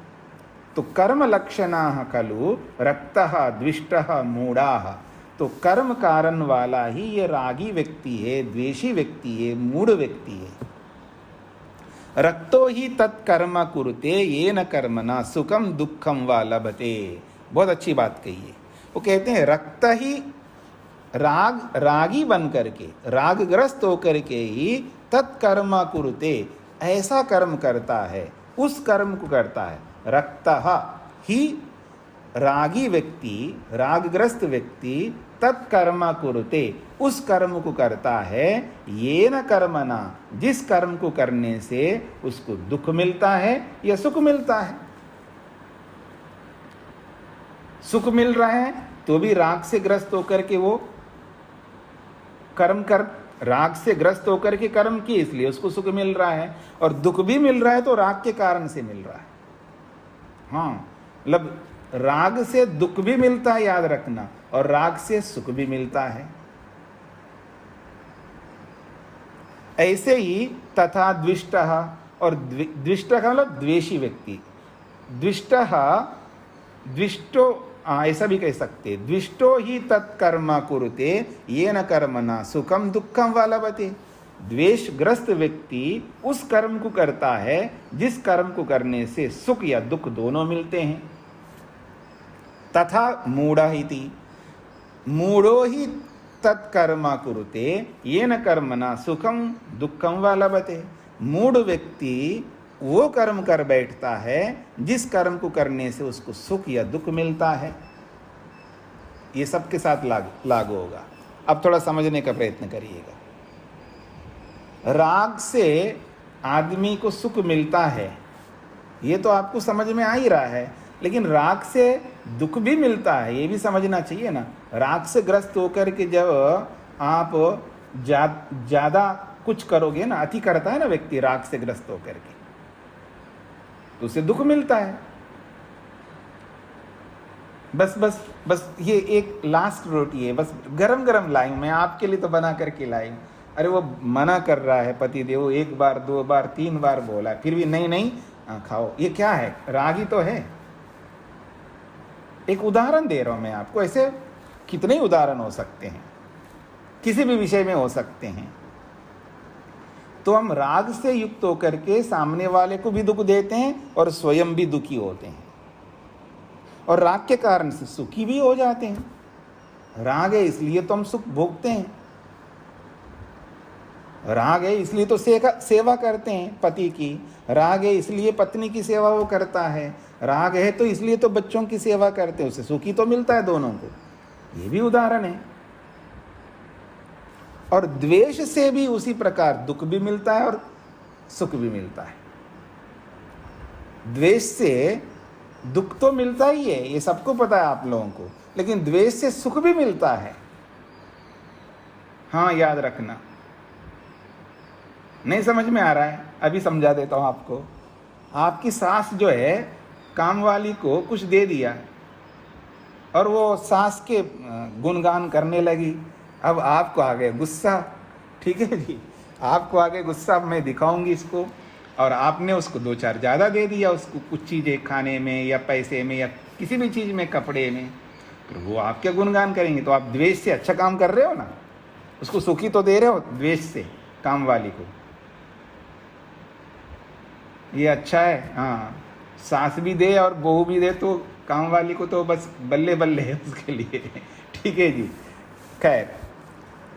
तो कर्म लक्षणाः खलु रक्तः द्विष्टः मूढ़ाः। तो कर्म कारण वाला ही ये रागी व्यक्ति है, द्वेषी व्यक्ति है, मूढ़ व्यक्ति है। रक्तो ही तत्कर्म कुरुते येन कर्मणा सुखम दुखम वा लभते। बहुत अच्छी बात कही है। वो कहते हैं रक्त ही रागी बन करके, रागग्रस्त होकर के ही तत्कर्म कुरुते, ऐसा कर्म करता है, उस कर्म को करता है। रक्तः ही रागी व्यक्ति, रागग्रस्त व्यक्ति, तत्कर्म कुरुते, उस कर्म को करता है, येन कर्मणा, जिस कर्म को करने से उसको दुख मिलता है या सुख मिलता है। सुख मिल रहा है तो भी राग से ग्रस्त होकर के वो कर्म कर, राग से ग्रस्त होकर के कर्म किए इसलिए उसको सुख मिल रहा है, और दुख भी मिल रहा है तो राग के कारण से मिल रहा है। हाँ, मतलब राग से दुख भी मिलता है, याद रखना, और राग से सुख भी मिलता है। ऐसे ही तथा द्विष्टः, और द्विष्ट का मतलब द्वेषी व्यक्ति, द्विष्टः द्विष्टो, ऐसा भी कह सकते, द्विष्टो ही तत्कर्म कुरुते येन कर्मणा सुखम दुखम वा लभते। द्वेषग्रस्त व्यक्ति उस कर्म को करता है जिस कर्म को करने से सुख या दुख दोनों मिलते हैं। तथा मूढ़ इति, मूढ़ो ही तत्कर्म कुरुते येन कर्मणा सुखम दुखम वा लभते। मूढ़ व्यक्ति वो कर्म कर बैठता है जिस कर्म को करने से उसको सुख या दुख मिलता है। ये सबके साथ लागू होगा। अब थोड़ा समझने का प्रयत्न करिएगा। राग से आदमी को सुख मिलता है, ये तो आपको समझ में आ ही रहा है, लेकिन राग से दुख भी मिलता है, ये भी समझना चाहिए ना। राग से ग्रस्त होकर के जब आप ज़्यादा कुछ करोगे ना, अति करता है ना व्यक्ति राग से ग्रस्त होकर के, तो उसे दुख मिलता है। बस बस बस ये एक लास्ट रोटी है, बस गरम गरम लाई हूं मैं आपके लिए, तो बना करके लाई हूं। अरे वो मना कर रहा है पति देव, 1 बार 2 बार 3 बार बोला, फिर भी नहीं नहीं खाओ। ये क्या है? राग ही तो है। एक उदाहरण दे रहा हूं मैं आपको, ऐसे कितने उदाहरण हो सकते हैं, किसी भी विषय में हो सकते हैं। तो हम राग से युक्त होकर के सामने वाले को भी दुख देते हैं और स्वयं भी दुखी होते हैं, और राग के कारण से सुखी भी हो जाते हैं। राग है इसलिए तो हम सुख भोगते हैं, राग है इसलिए तो सेवा करते हैं पति की, राग है इसलिए पत्नी की सेवा वो करता है, राग है तो इसलिए तो बच्चों की सेवा करते हैं, उसे सुखी तो मिलता है दोनों को। ये भी उदाहरण है। और द्वेष से भी उसी प्रकार दुख भी मिलता है और सुख भी मिलता है। द्वेष से दुख तो मिलता ही है, ये सबको पता है आप लोगों को, लेकिन द्वेष से सुख भी मिलता है। हाँ, याद रखना। नहीं समझ में आ रहा है? अभी समझा देता हूं आपको। आपकी सास जो है काम वाली को कुछ दे दिया और वो सास के गुणगान करने लगी। अब आपको आ गया गुस्सा, ठीक है जी, आपको आ गया गुस्सा, मैं दिखाऊंगी इसको, और आपने उसको 2-4 ज़्यादा दे दिया उसको, कुछ चीज़ें खाने में या पैसे में या किसी भी चीज़ में, कपड़े में, फिर वो आपके गुणगान करेंगे। तो आप द्वेष से अच्छा काम कर रहे हो ना, उसको सुखी तो दे रहे हो द्वेष से काम वाली को। ये अच्छा है। हाँ, सास भी दे और बहू भी दे तो काम वाली को तो बस बल्ले बल्ले है उसके लिए, ठीक है जी। खैर,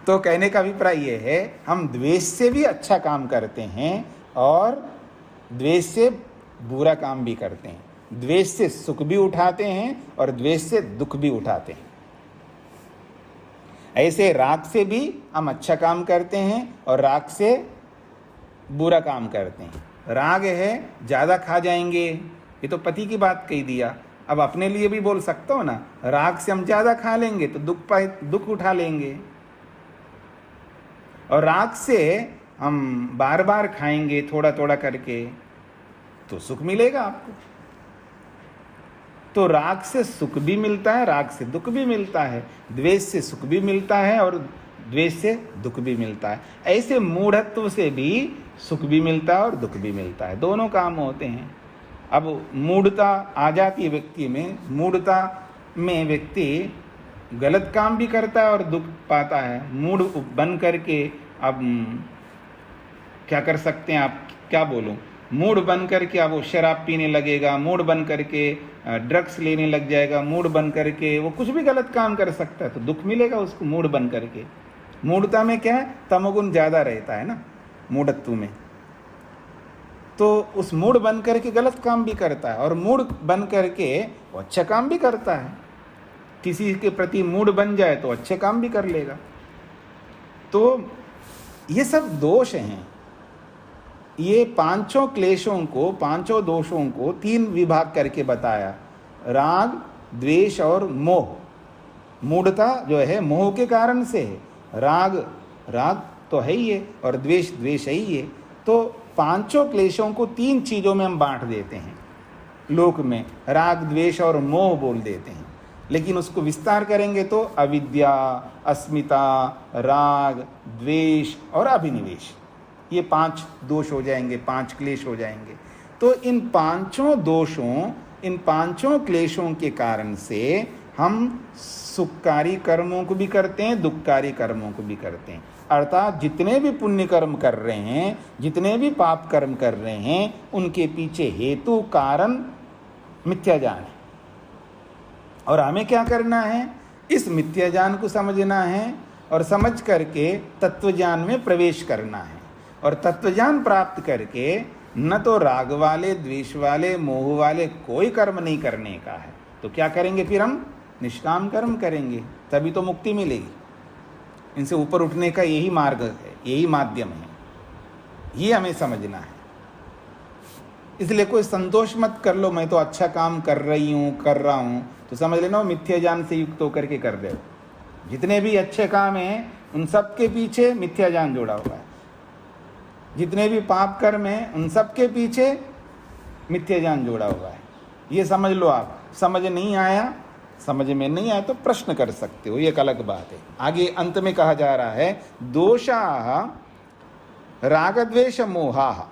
तो कहने का अभिप्राय ये है, हम द्वेष से भी अच्छा काम करते हैं और द्वेष से बुरा काम भी करते हैं। द्वेष से सुख भी उठाते हैं और द्वेष से दुख भी उठाते हैं। ऐसे राग से भी हम अच्छा काम करते हैं और राग से बुरा काम करते हैं। राग है ज़्यादा खा जाएंगे, ये तो पति की बात कही दिया। अब अपने लिए भी बोल सकता हो ना, राग से हम ज़्यादा खा लेंगे तो दुख उठा लेंगे, और राग से हम बार बार खाएंगे थोड़ा थोड़ा करके तो सुख मिलेगा आपको। तो राग से सुख भी मिलता है, राग से दुख भी मिलता है, द्वेष से सुख भी मिलता है और द्वेष से दुख भी मिलता है। ऐसे मूढ़त्व से भी सुख भी मिलता है और दुख भी मिलता है, दोनों काम होते हैं। अब मूढ़ता आ जाती है व्यक्ति में, मूढ़ता में व्यक्ति गलत काम भी करता है और दुख पाता है। मूढ़ बन करके अब क्या कर सकते हैं आप, क्या बोलूं, मूड बन करके अब वो शराब पीने लगेगा, मूड बन करके ड्रग्स लेने लग जाएगा, मूड बन करके वो कुछ भी गलत काम कर सकता है, तो दुख मिलेगा उसको मूड बन करके। मूढ़ता में क्या है, तमोगुण ज़्यादा रहता है ना मूढ़त्व में, तो उस मूड बन करके गलत काम भी करता है और मूड बन करके वो अच्छा काम भी करता है। किसी के प्रति मूड बन जाए तो अच्छे काम भी कर लेगा। तो ये सब दोष हैं। ये पांचों क्लेशों को, पांचों दोषों को 3 विभाग करके बताया, राग, द्वेष और मोह। मूढ़ता जो है मोह के कारण से है, राग तो है ही है और द्वेष है ही है। तो पांचों क्लेशों को 3 चीज़ों में हम बांट देते हैं लोक में, राग, द्वेष और मोह बोल देते हैं। लेकिन उसको विस्तार करेंगे तो अविद्या, अस्मिता, राग, द्वेष और अभिनिवेश, ये 5 दोष हो जाएंगे, 5 क्लेश हो जाएंगे। तो इन पांचों दोषों, इन पांचों क्लेशों के कारण से हम सुखकारी कर्मों को भी करते हैं, दुखकारी कर्मों को भी करते हैं। अर्थात जितने भी पुण्य कर्म कर रहे हैं, जितने भी पाप कर्म कर रहे हैं, उनके पीछे हेतु कारण मिथ्या ज्ञान है। और हमें क्या करना है, इस मिथ्या ज्ञान को समझना है और समझ करके तत्वज्ञान में प्रवेश करना है। और तत्वज्ञान प्राप्त करके न तो राग वाले, द्वेष वाले, मोह वाले कोई कर्म नहीं करने का है। तो क्या करेंगे फिर हम? निष्काम कर्म करेंगे, तभी तो मुक्ति मिलेगी। इनसे ऊपर उठने का यही मार्ग है, यही माध्यम है, ये हमें समझना है। इसलिए कोई संतोष मत कर लो, मैं तो अच्छा काम कर रही हूँ, कर रहा हूँ, तो समझ लेना मिथ्या ज्ञान से युक्त होकर के कर रहे हो। जितने भी अच्छे काम हैं उन सब के पीछे मिथ्या ज्ञान जोड़ा हुआ है। जितने भी पाप कर्म हैं उन सब के पीछे मिथ्या ज्ञान जोड़ा हुआ है। ये समझ लो आप। समझ नहीं आया, समझ में नहीं आया तो प्रश्न कर सकते हो, ये एक अलग बात है। आगे अंत में कहा जा रहा है दोषाः रागद्वेष मोहाः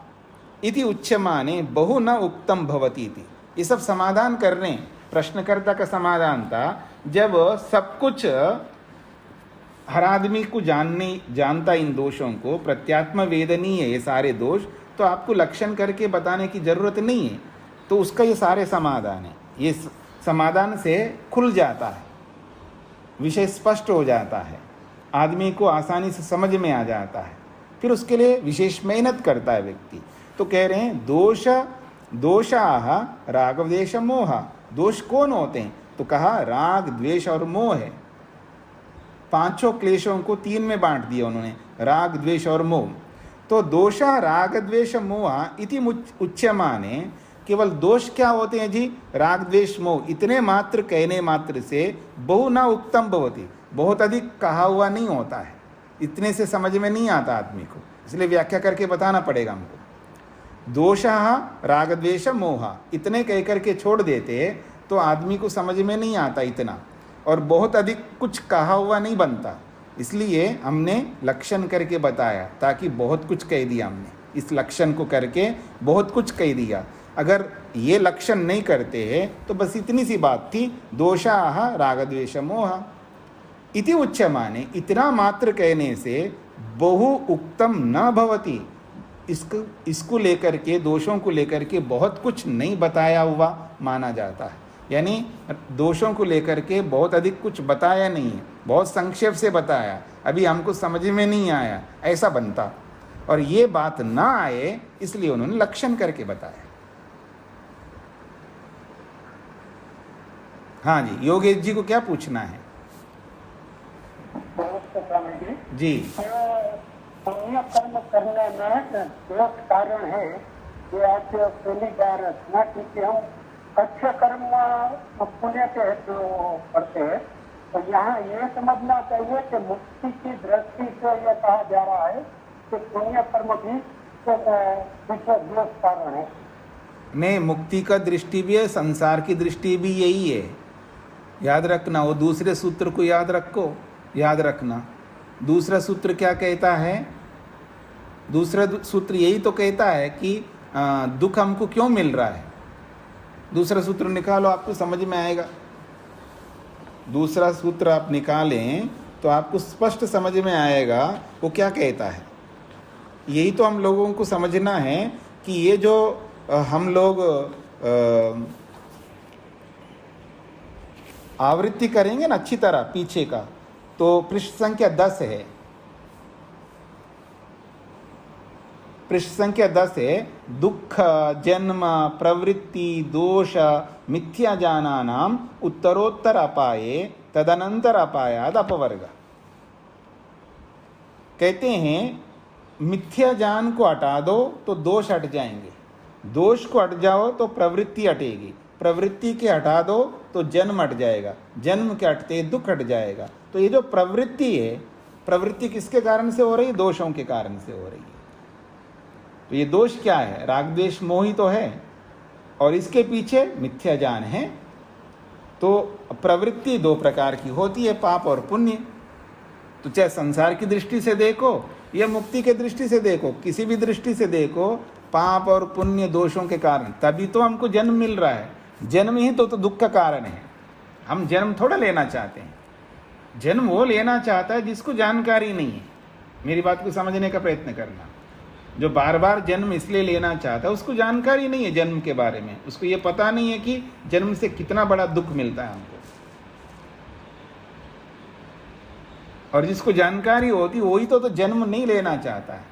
इति उच्यमाने बहु न उक्तम भवति इति। ये सब समाधान करने, प्रश्नकर्ता का समाधान था, जब सब कुछ हर आदमी को जानता इन दोषों को, प्रत्यात्म वेदनीय है ये सारे दोष, तो आपको लक्षण करके बताने की जरूरत नहीं है। तो उसका ये सारे समाधान है। ये समाधान से खुल जाता है, विषय स्पष्ट हो जाता है, आदमी को आसानी से समझ में आ जाता है, फिर उसके लिए विशेष मेहनत करता है व्यक्ति। तो कह रहे हैं दोषाः राग द्वेष मोह। दोष कौन होते हैं? तो कहा राग द्वेष और मोह है। पांचों क्लेशों को तीन में बांट दिया उन्होंने, राग द्वेष और मोह। तो दोषा राग द्वेष मोह इति उच्यमाने, केवल दोष क्या होते हैं जी? राग द्वेष मोह। इतने मात्र कहने मात्र से बहु न उक्तम भवति, बहुत अधिक कहा हुआ नहीं होता है, इतने से समझ में नहीं आता आदमी को, इसलिए व्याख्या करके बताना पड़ेगा हमको। दोषाः राग द्वेष मोह इतने कह करके छोड़ देते तो आदमी को समझ में नहीं आता इतना, और बहुत अधिक कुछ कहा हुआ नहीं बनता, इसलिए हमने लक्षण करके बताया, ताकि बहुत कुछ कह दिया हमने, इस लक्षण को करके बहुत कुछ कह दिया। अगर ये लक्षण नहीं करते हैं तो बस इतनी सी बात थी, दोषाः राग द्वेष मोह इति उच्यमाने, इतना मात्र कहने से बहु उक्तम न भवति, इसको लेकर के, दोषों को लेकर के बहुत कुछ नहीं बताया हुआ माना जाता है। यानी दोषों को लेकर के बहुत अधिक कुछ बताया नहीं है, बहुत संक्षेप से बताया, अभी हमको समझ में नहीं आया, ऐसा बनता। और ये बात ना आए इसलिए उन्होंने लक्षण करके बताया। हाँ जी, योगेश जी को क्या पूछना है? जी, पुण्य कर्म करने में जो कारण है कि आज पहली बार सुना, क्योंकि हम अच्छे कर्म पुण्य के हेतु करते हैं, तो यहाँ ये समझना चाहिए कि मुक्ति की दृष्टि से यह कहा जा रहा है कि पुण्य कर्म भी दोष कारण है। नहीं, मुक्ति का दृष्टि भी है, संसार की दृष्टि भी यही है, याद रखना। वो दूसरे सूत्र को याद रखो, याद रखना। दूसरा सूत्र क्या कहता है? दूसरा सूत्र यही तो कहता है कि दुख हमको क्यों मिल रहा है। दूसरा सूत्र निकालो, आपको समझ में आएगा। दूसरा सूत्र आप निकालें तो आपको स्पष्ट समझ में आएगा वो क्या कहता है। यही तो हम लोगों को समझना है कि ये जो हम लोग आवृत्ति करेंगे ना अच्छी तरह पीछे का, तो पृष्ठ संख्या 10 है। पृष्ठ संख्या 10 है, दुख जन्म प्रवृत्ति दोष मिथ्या जानानाम उत्तरोत्तर अपाये तदनंतर अपायाद अपवर्ग। कहते हैं मिथ्या ज्ञान को हटा दो तो दोष हट जाएंगे, दोष को हट जाओ तो प्रवृत्ति हटेगी, प्रवृत्ति के हटा दो तो जन्म हट जाएगा, जन्म के हटते दुख हट जाएगा। तो ये जो प्रवृत्ति है, प्रवृत्ति किसके कारण से हो रही है? दोषों के कारण से हो रही है। तो ये दोष क्या है? राग द्वेष मोह ही तो है, और इसके पीछे मिथ्या ज्ञान है। तो प्रवृत्ति दो प्रकार की होती है, पाप और पुण्य। तो चाहे संसार की दृष्टि से देखो या मुक्ति के दृष्टि से देखो, किसी भी दृष्टि से देखो, पाप और पुण्य दोषों के कारण तभी तो हमको जन्म मिल रहा है। जन्म ही तो दुख का कारण है। हम जन्म थोड़ा लेना चाहते हैं, जन्म वो लेना चाहता है जिसको जानकारी नहीं है। मेरी बात को समझने का प्रयत्न करना। जो बार बार जन्म इसलिए लेना चाहता है उसको जानकारी नहीं है जन्म के बारे में, उसको ये पता नहीं है कि जन्म से कितना बड़ा दुख मिलता है हमको। और जिसको जानकारी होती वही तो जन्म नहीं लेना चाहता है।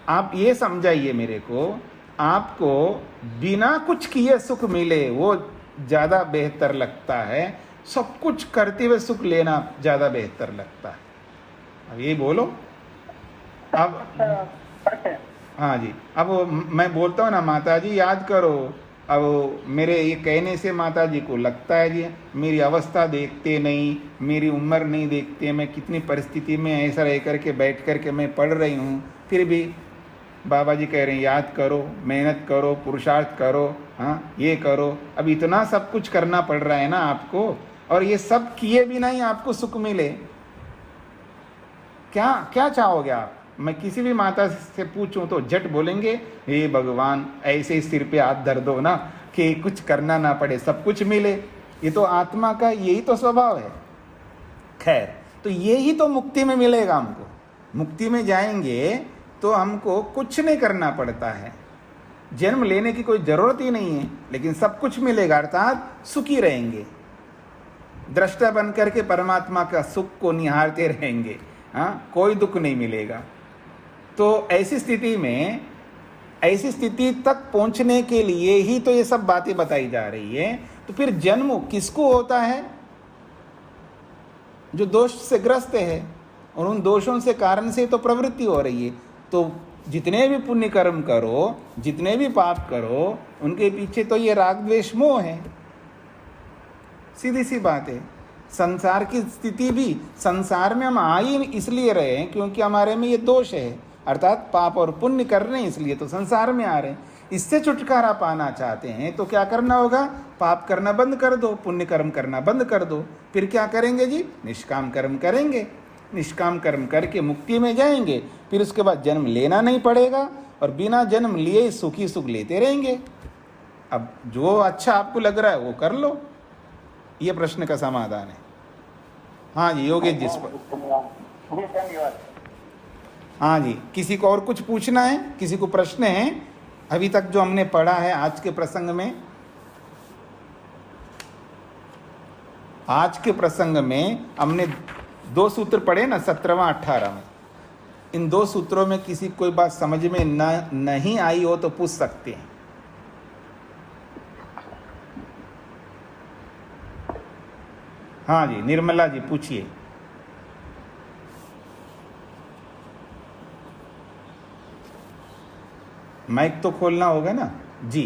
आप ये समझाइए मेरे को, आपको बिना कुछ किए सुख मिले वो ज़्यादा बेहतर लगता है, सब कुछ करते हुए सुख लेना ज़्यादा बेहतर लगता है? अब ये बोलो। अब हाँ जी, अब मैं बोलता हूँ ना, माता जी याद करो, अब मेरे ये कहने से माता जी को लगता है जी मेरी अवस्था देखते नहीं, मेरी उम्र नहीं देखते, मैं कितनी परिस्थिति में ऐसा रह करके बैठ करके मैं पढ़ रही हूँ, फिर भी बाबा जी कह रहे हैं याद करो, मेहनत करो, पुरुषार्थ करो, हाँ ये करो। अब इतना सब कुछ करना पड़ रहा है ना आपको, और ये सब किए बिना ही आपको सुख मिले, क्या क्या चाहोगे आप? मैं किसी भी माता से पूछूं तो झट बोलेंगे, हे भगवान ऐसे ही सिर पे हाथ धर दो ना कि कुछ करना ना पड़े, सब कुछ मिले। ये तो आत्मा का यही तो स्वभाव है। खैर, तो यही तो मुक्ति में मिलेगा हमको। मुक्ति में जाएंगे तो हमको कुछ नहीं करना पड़ता है, जन्म लेने की कोई जरूरत ही नहीं है, लेकिन सब कुछ मिलेगा, अर्थात सुखी रहेंगे, दृष्टा बन करके परमात्मा का सुख को निहारते रहेंगे। हाँ, कोई दुख नहीं मिलेगा। तो ऐसी स्थिति में, ऐसी स्थिति तक पहुंचने के लिए ही तो ये सब बातें बताई जा रही है। तो फिर जन्म किसको होता है? जो दोष से ग्रस्त है, और उन दोषों से कारण से तो प्रवृत्ति हो रही है। तो जितने भी पुण्य कर्म करो, जितने भी पाप करो, उनके पीछे तो ये राग द्वेष मोह है। सीधी सी बात है। संसार की स्थिति भी, संसार में हम आ ही इसलिए रहे हैं क्योंकि हमारे में ये दोष है, अर्थात पाप और पुण्य कर रहे हैं, इसलिए तो संसार में आ रहे हैं। इससे छुटकारा पाना चाहते हैं तो क्या करना होगा? पाप करना बंद कर दो, पुण्य कर्म करना बंद कर दो। फिर क्या करेंगे जी? निष्काम कर्म करेंगे। निष्काम कर्म करके मुक्ति में जाएंगे। फिर उसके बाद जन्म लेना नहीं पड़ेगा, और बिना जन्म लिए सुखी सुख लेते रहेंगे। अब जो अच्छा आपको लग रहा है वो कर लो, ये प्रश्न का समाधान है। हाँ जी, योगेश जी पर। धन्यवाद। हाँ जी, किसी को और कुछ पूछना है? किसी को प्रश्न है अभी तक जो हमने पढ़ा है आज के प्रसंग में? आज के प्रसंग में हमने 2 सूत्र पढ़े ना, 17वां 18 में। इन 2 सूत्रों में किसी कोई बात समझ में नहीं आई हो तो पूछ सकते हैं। हाँ जी, निर्मला जी पूछिए। माइक तो खोलना होगा ना जी।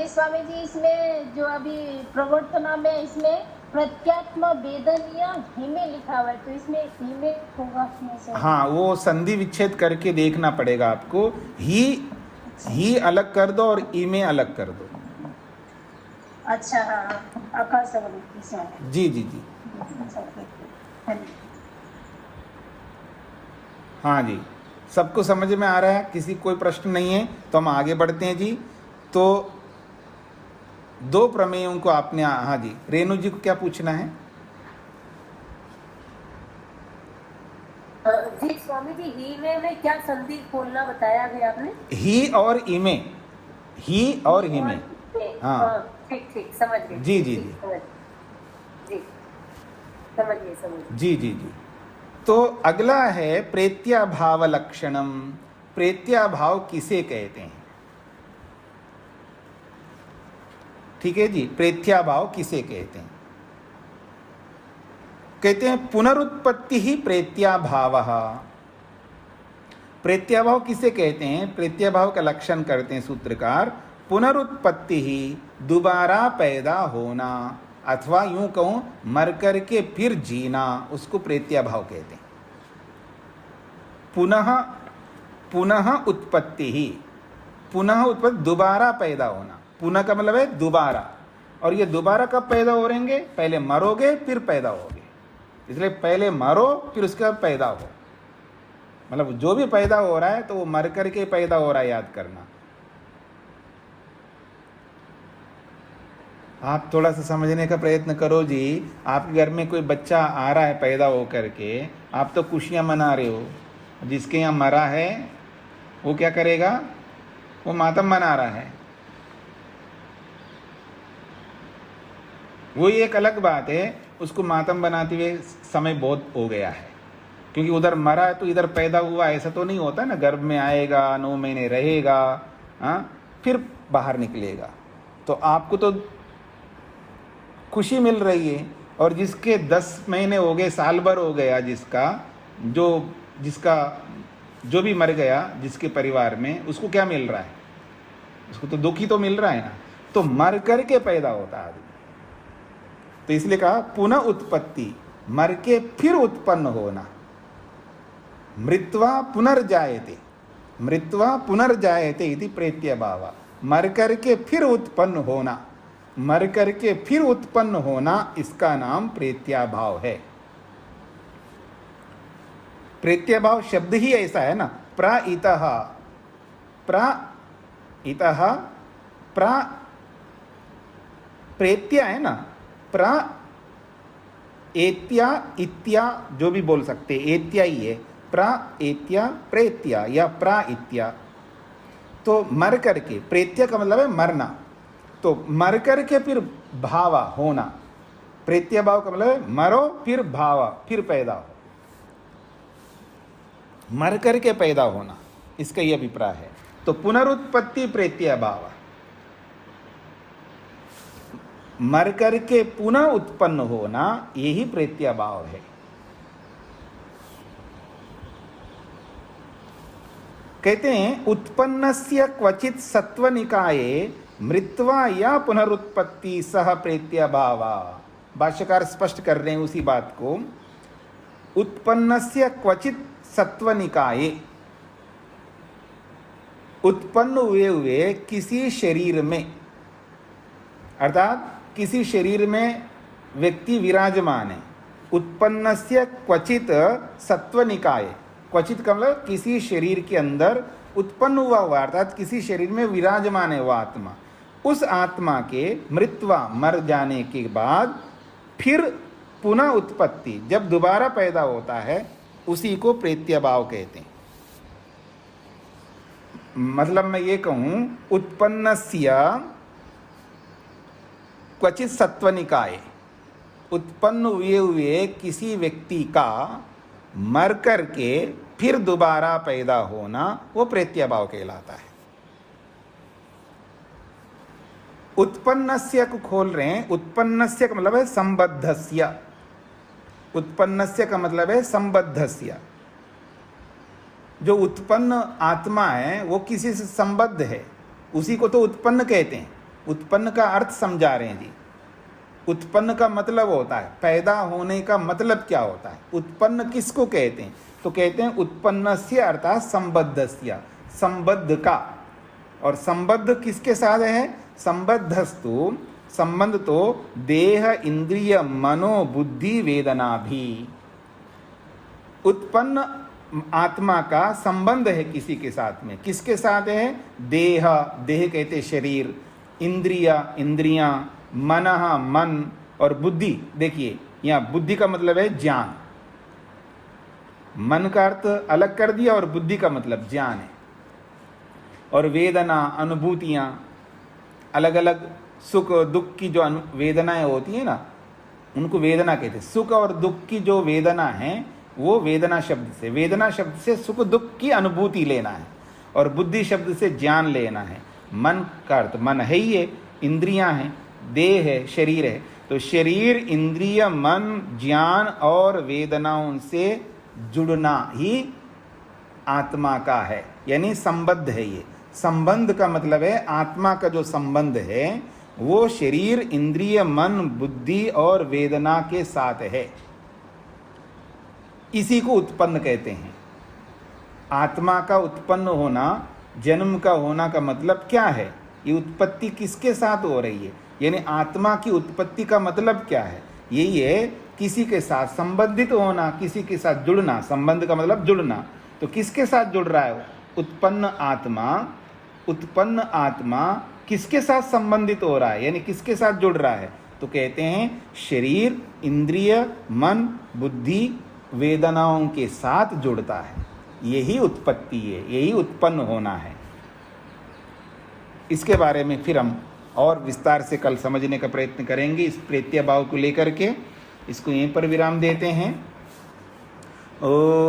स्वामी जी, इसमें जो अभी प्रवर्तना में इसमें प्रत्यात्म वेदनीय हिमे लिखा हुआ है, तो इसमें हिमे होगा? हाँ, वो संधि विच्छेद करके देखना पड़ेगा आपको। ही अलग कर दो और इमे अलग कर दो। अच्छा, हाँ, आकाश जी जी जी। हाँ जी, सबको समझ में आ रहा है? किसी कोई प्रश्न नहीं है तो हम आगे बढ़ते हैं जी। तो 2 प्रमेयों को आपने, हाँ जी, रेणु जी को क्या पूछना है? जी स्वामी जी, ही में क्या संधि खोलना बताया गया आपने? ही और इमे, ही और हिमे। हाँ ठीक ठीक, समझ गए। जी जी जी जी, समझ गए। जी जी जी। तो अगला है प्रेत्याभाव लक्षणम। प्रेत्याभाव किसे कहते हैं? ठीक है जी, प्रेत्याभाव किसे कहते हैं? कहते हैं पुनरुत्पत्ति ही प्रेत्याभावः। प्रेत्याभाव किसे कहते हैं? प्रेत्याभाव का लक्षण करते हैं सूत्रकार, पुनरुत्पत्ति ही दोबारा पैदा होना, अथवा यूं कहूं मर करके फिर जीना, उसको प्रेत्याभाव कहते हैं। पुनः उत्पत्ति ही, पुनः उत्पत्ति दोबारा पैदा होना। पुनः का मतलब है दोबारा, और ये दोबारा कब पैदा हो रहेंगे? पहले मरोगे फिर पैदा होगे, इसलिए पहले मरो फिर उसके बाद पैदा हो। मतलब जो भी पैदा हो रहा है तो वो मर करके पैदा हो रहा है, याद करना। आप थोड़ा सा समझने का प्रयत्न करो जी। आपके घर में कोई बच्चा आ रहा है पैदा हो करके, आप तो खुशियां मना रहे हो, जिसके यहाँ मरा है वो क्या करेगा? वो मातम मना रहा है। वो एक अलग बात है, उसको मातम बनाते हुए समय बहुत हो गया है, क्योंकि उधर मरा है तो इधर पैदा हुआ, ऐसा तो नहीं होता ना। गर्भ में आएगा, 9 महीने रहेगा, हाँ, फिर बाहर निकलेगा। तो आपको तो खुशी मिल रही है, और जिसके 10 महीने हो गए, साल भर हो गया, जिसका जो भी मर गया जिसके परिवार में, उसको क्या मिल रहा है? उसको तो दुखी तो मिल रहा है ना। तो मर करके पैदा होता है आदमी, तो इसलिए कहा पुनः उत्पत्ति, मर के फिर उत्पन्न होना। मृत्वा पुनर्जायते, मृत्वा पुनर्जायते इति प्रेत्य भाव, मर करके फिर उत्पन्न होना, मर करके फिर उत्पन्न होना, इसका नाम प्रेत्याभाव है। प्रेत्याभाव शब्द ही ऐसा है ना, प्र इतः, प्रेत्या है ना, प्र एत्या इत्या जो भी बोल सकते, एत्या ही है, प्र एत्या प्रेत्या या प्र इत्या। तो मर करके, प्रेत्या का मतलब है मरना, तो मर करके फिर भावा होना, प्रेत्या भाव का मतलब है मरो फिर भावा, फिर पैदा हो, मर करके पैदा होना, इसका यह अभिप्राय है। तो पुनरुत्पत्ति प्रेत्या भाव, मर करके पुनः उत्पन्न होना, यही प्रेत्या भाव है। कहते हैं उत्पन्नस्य क्वचित सत्वनिकाये मृत्वा या पुनरुत्पत्ति सह प्रेत्या भावा। भाष्यकार स्पष्ट कर रहे हैं उसी बात को। उत्पन्नस्य क्वचित सत्वनिकाये, उत्पन्न हुए किसी शरीर में, अर्थात किसी शरीर में व्यक्ति विराजमान है। उत्पन्नस्य क्वचित सत्वनिकाय, क्वचित का मतलब किसी शरीर के अंदर उत्पन्न हुआ, अर्थात किसी शरीर में विराजमान है वो आत्मा। उस आत्मा के मृत्वा मर जाने के बाद फिर पुनः उत्पत्ति, जब दोबारा पैदा होता है, उसी को प्रेत्याभाव कहते हैं। मतलब मैं ये कहूं, उत्पन्नस्य क्वचित सत्वनिकाय, उत्पन्न हुए किसी व्यक्ति का मर करके फिर दोबारा पैदा होना, वो प्रेत्याभाव कहलाता है। उत्पन्नस्य को खोल रहे हैं, उत्पन्नस्य का मतलब है संबद्धस्य, उत्पन्नस्य का मतलब है संबद्धस्य। जो उत्पन्न आत्मा है वो किसी से संबद्ध है, उसी को तो उत्पन्न कहते हैं। उत्पन्न का अर्थ समझा रहे हैं जी। उत्पन्न का मतलब होता है, पैदा होने का मतलब क्या होता है, उत्पन्न किसको कहते हैं, तो कहते हैं उत्पन्नस्य अर्थात संबद्धस्य, संबद्ध का। और संबद्ध किसके साथ है, संबद्धस्तु, संबंध तो देह इंद्रिय मनो बुद्धि वेदना भी। उत्पन्न आत्मा का संबंध है किसी के साथ में, किसके साथ है, देह, देह कहते शरीर, इंद्रिया इंद्रियां, मनः मन, और बुद्धि। देखिए यहाँ बुद्धि का मतलब है ज्ञान, मन का अर्थ अलग कर दिया और बुद्धि का मतलब ज्ञान है। और वेदना अनुभूतियां, अलग अलग सुख दुख की जो वेदनाएं होती है ना, उनको वेदना कहते हैं। सुख और दुख की जो वेदना है वो वेदना शब्द से, वेदना शब्द से सुख दुख की अनुभूति लेना है, और बुद्धि शब्द से ज्ञान लेना है। मन का अर्थ मन है ही है, इंद्रियां हैं, देह है, शरीर है। तो शरीर, इंद्रिय, मन, ज्ञान और वेदनाओं से जुड़ना ही आत्मा का है, यानी संबद्ध है। ये संबंध का मतलब है आत्मा का जो संबंध है वो शरीर, इंद्रिय, मन, बुद्धि और वेदना के साथ है। इसी को उत्पन्न कहते हैं। आत्मा का उत्पन्न होना, जन्म का होना का मतलब क्या है, ये उत्पत्ति किसके साथ हो रही है, यानी आत्मा की उत्पत्ति का मतलब क्या है, यही है किसी के साथ संबंधित होना, किसी के साथ जुड़ना। संबंध का मतलब जुड़ना, तो किसके साथ जुड़ रहा है, उत्पन्न आत्मा। उत्पन्न आत्मा किसके साथ संबंधित हो रहा है, यानी किसके साथ जुड़ रहा है, तो कहते हैं शरीर, इंद्रिय, मन, बुद्धि, वेदनाओं के साथ जुड़ता है। यही उत्पत्ति है, यही उत्पन्न होना है। इसके बारे में फिर हम और विस्तार से कल समझने का प्रयत्न करेंगे। इस प्रेत्याभाव को लेकर के इसको यहीं पर विराम देते हैं। ओम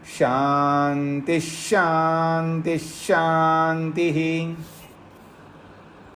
शांति शांति शांति।